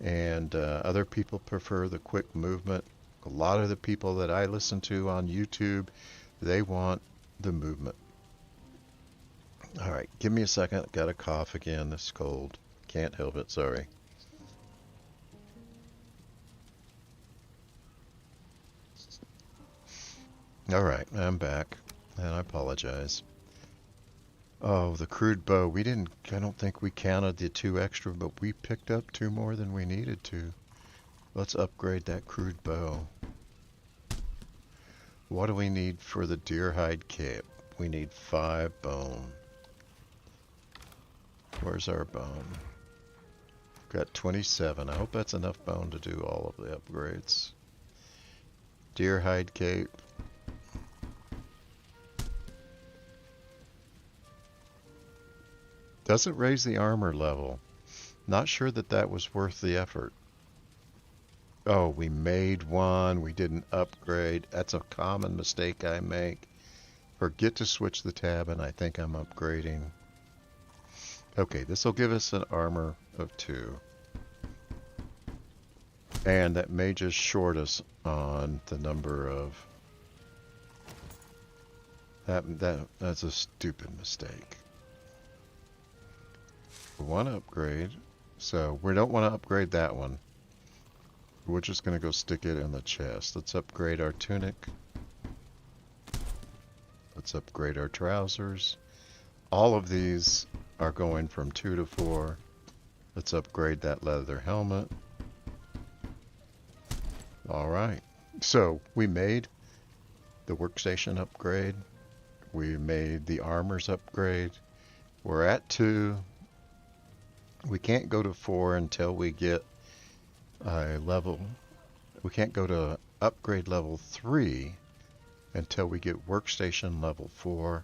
and other people prefer the quick movement. A lot of the people that I listen to on YouTube, they want the movement. All right, give me a second. Got a cough again. This cold. Can't help it, sorry. All right, I'm back, and I apologize. Oh, the crude bow. I don't think we counted the 2 extra, but we picked up 2 more than we needed to. Let's upgrade that crude bow. What do we need for the deer hide cape? We need 5 bone. Where's our bone? Got 27. I hope that's enough bone to do all of the upgrades. Deer hide cape. Doesn't raise the armor level. Not sure that that was worth the effort. Oh, we made one. We didn't upgrade. That's a common mistake I make. Forget to switch the tab, and I think I'm upgrading. Okay, this will give us an armor of 2. And that may just short us on the number of... That's a stupid mistake. We want to upgrade, so we don't want to upgrade that one. We're just going to go stick it in the chest. Let's upgrade our tunic. Let's upgrade our trousers. All of these are going from 2 to 4. Let's upgrade that leather helmet. Alright, so we made the workstation upgrade. We made the armors upgrade. We're at 2. We can't go to 4 until we get a level. We can't go to upgrade level 3 until we get workstation level 4.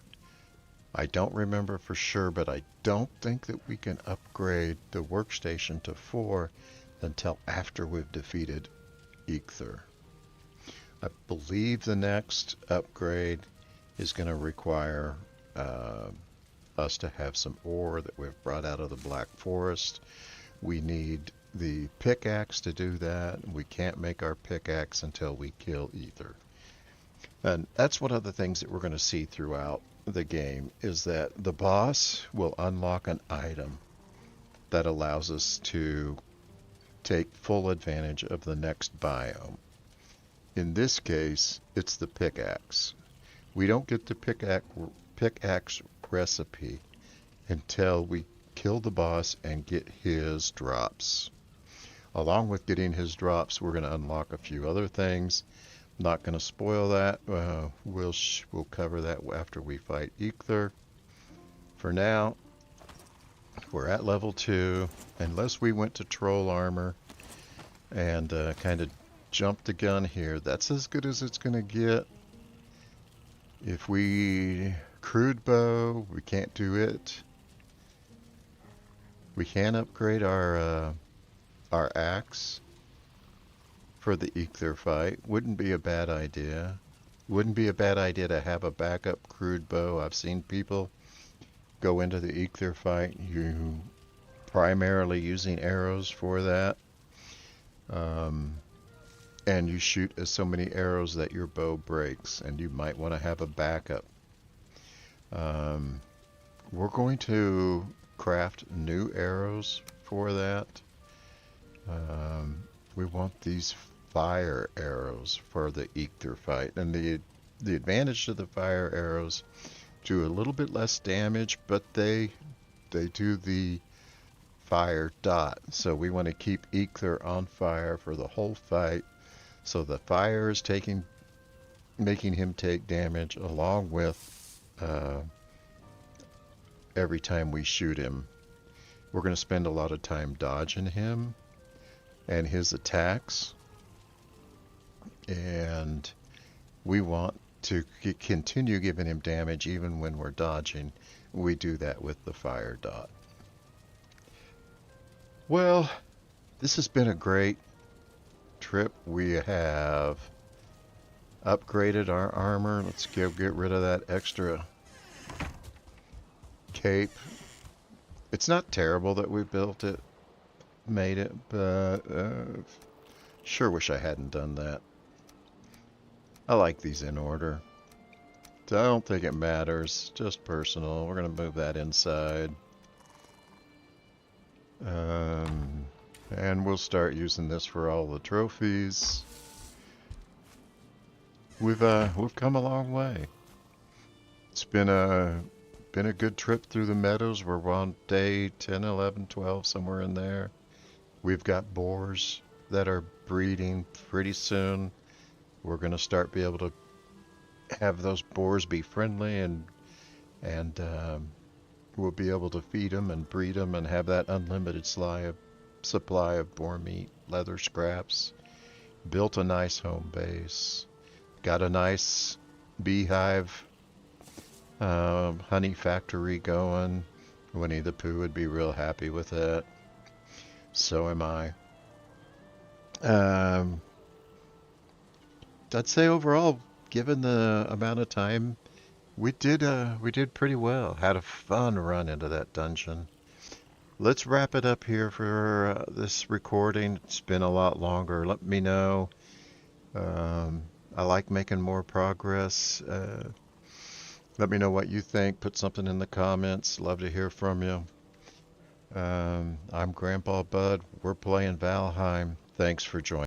I don't remember for sure, but I don't think that we can upgrade the workstation to 4 until after we've defeated Eikthyr. I believe the next upgrade is going to require us to have some ore that we've brought out of the Black Forest. We need the pickaxe to do that. We can't make our pickaxe until we kill Eikthyr. And that's one of the things that we're going to see throughout the game, is that the boss will unlock an item that allows us to take full advantage of the next biome. In this case, it's the pickaxe. We don't get the pickaxe recipe until we kill the boss and get his drops. Along with getting his drops, we're going to unlock a few other things. Not going to spoil that. We'll cover that after we fight Eikthyr. For now, we're at level 2. Unless we went to troll armor and kind of jumped the gun here, that's as good as it's going to get. If we crude bow, we can't do it. We can upgrade our axe for the Eikthyr fight. Wouldn't be a bad idea. Wouldn't be a bad idea to have a backup crude bow. I've seen people go into the Eikthyr fight, you primarily using arrows for that. And you shoot as so many arrows that your bow breaks, and you might want to have a backup. We're going to craft new arrows for that. We want these fire arrows for the Eikthyr fight. And the advantage to the fire arrows do a little bit less damage, but they do the fire dot. So we want to keep Eikthyr on fire for the whole fight. So the fire is making him take damage along with every time we shoot him. We're going to spend a lot of time dodging him and his attacks. And we want to continue giving him damage even when we're dodging. We do that with the fire dot. Well, this has been a great trip. We have upgraded our armor. Let's get rid of that extra cape. It's not terrible that we built it, made it, but sure wish I hadn't done that. I like these in order. I don't think it matters, just personal. We're going to move that inside. And we'll start using this for all the trophies. We've come a long way. It's been a good trip through the meadows. We're on day 10, 11, 12, somewhere in there. We've got boars that are breeding pretty soon. We're going to start be able to have those boars be friendly, and we'll be able to feed them and breed them and have that unlimited supply of boar meat, leather scraps. Built a nice home base. Got a nice beehive, honey factory going. Winnie the Pooh would be real happy with that. So am I. I'd say overall, given the amount of time, we did pretty well. Had a fun run into that dungeon. Let's wrap it up here for this recording. It's been a lot longer. Let me know. I like making more progress. Let me know what you think. Put something in the comments. Love to hear from you. I'm Grandpa Bud. We're playing Valheim. Thanks for joining.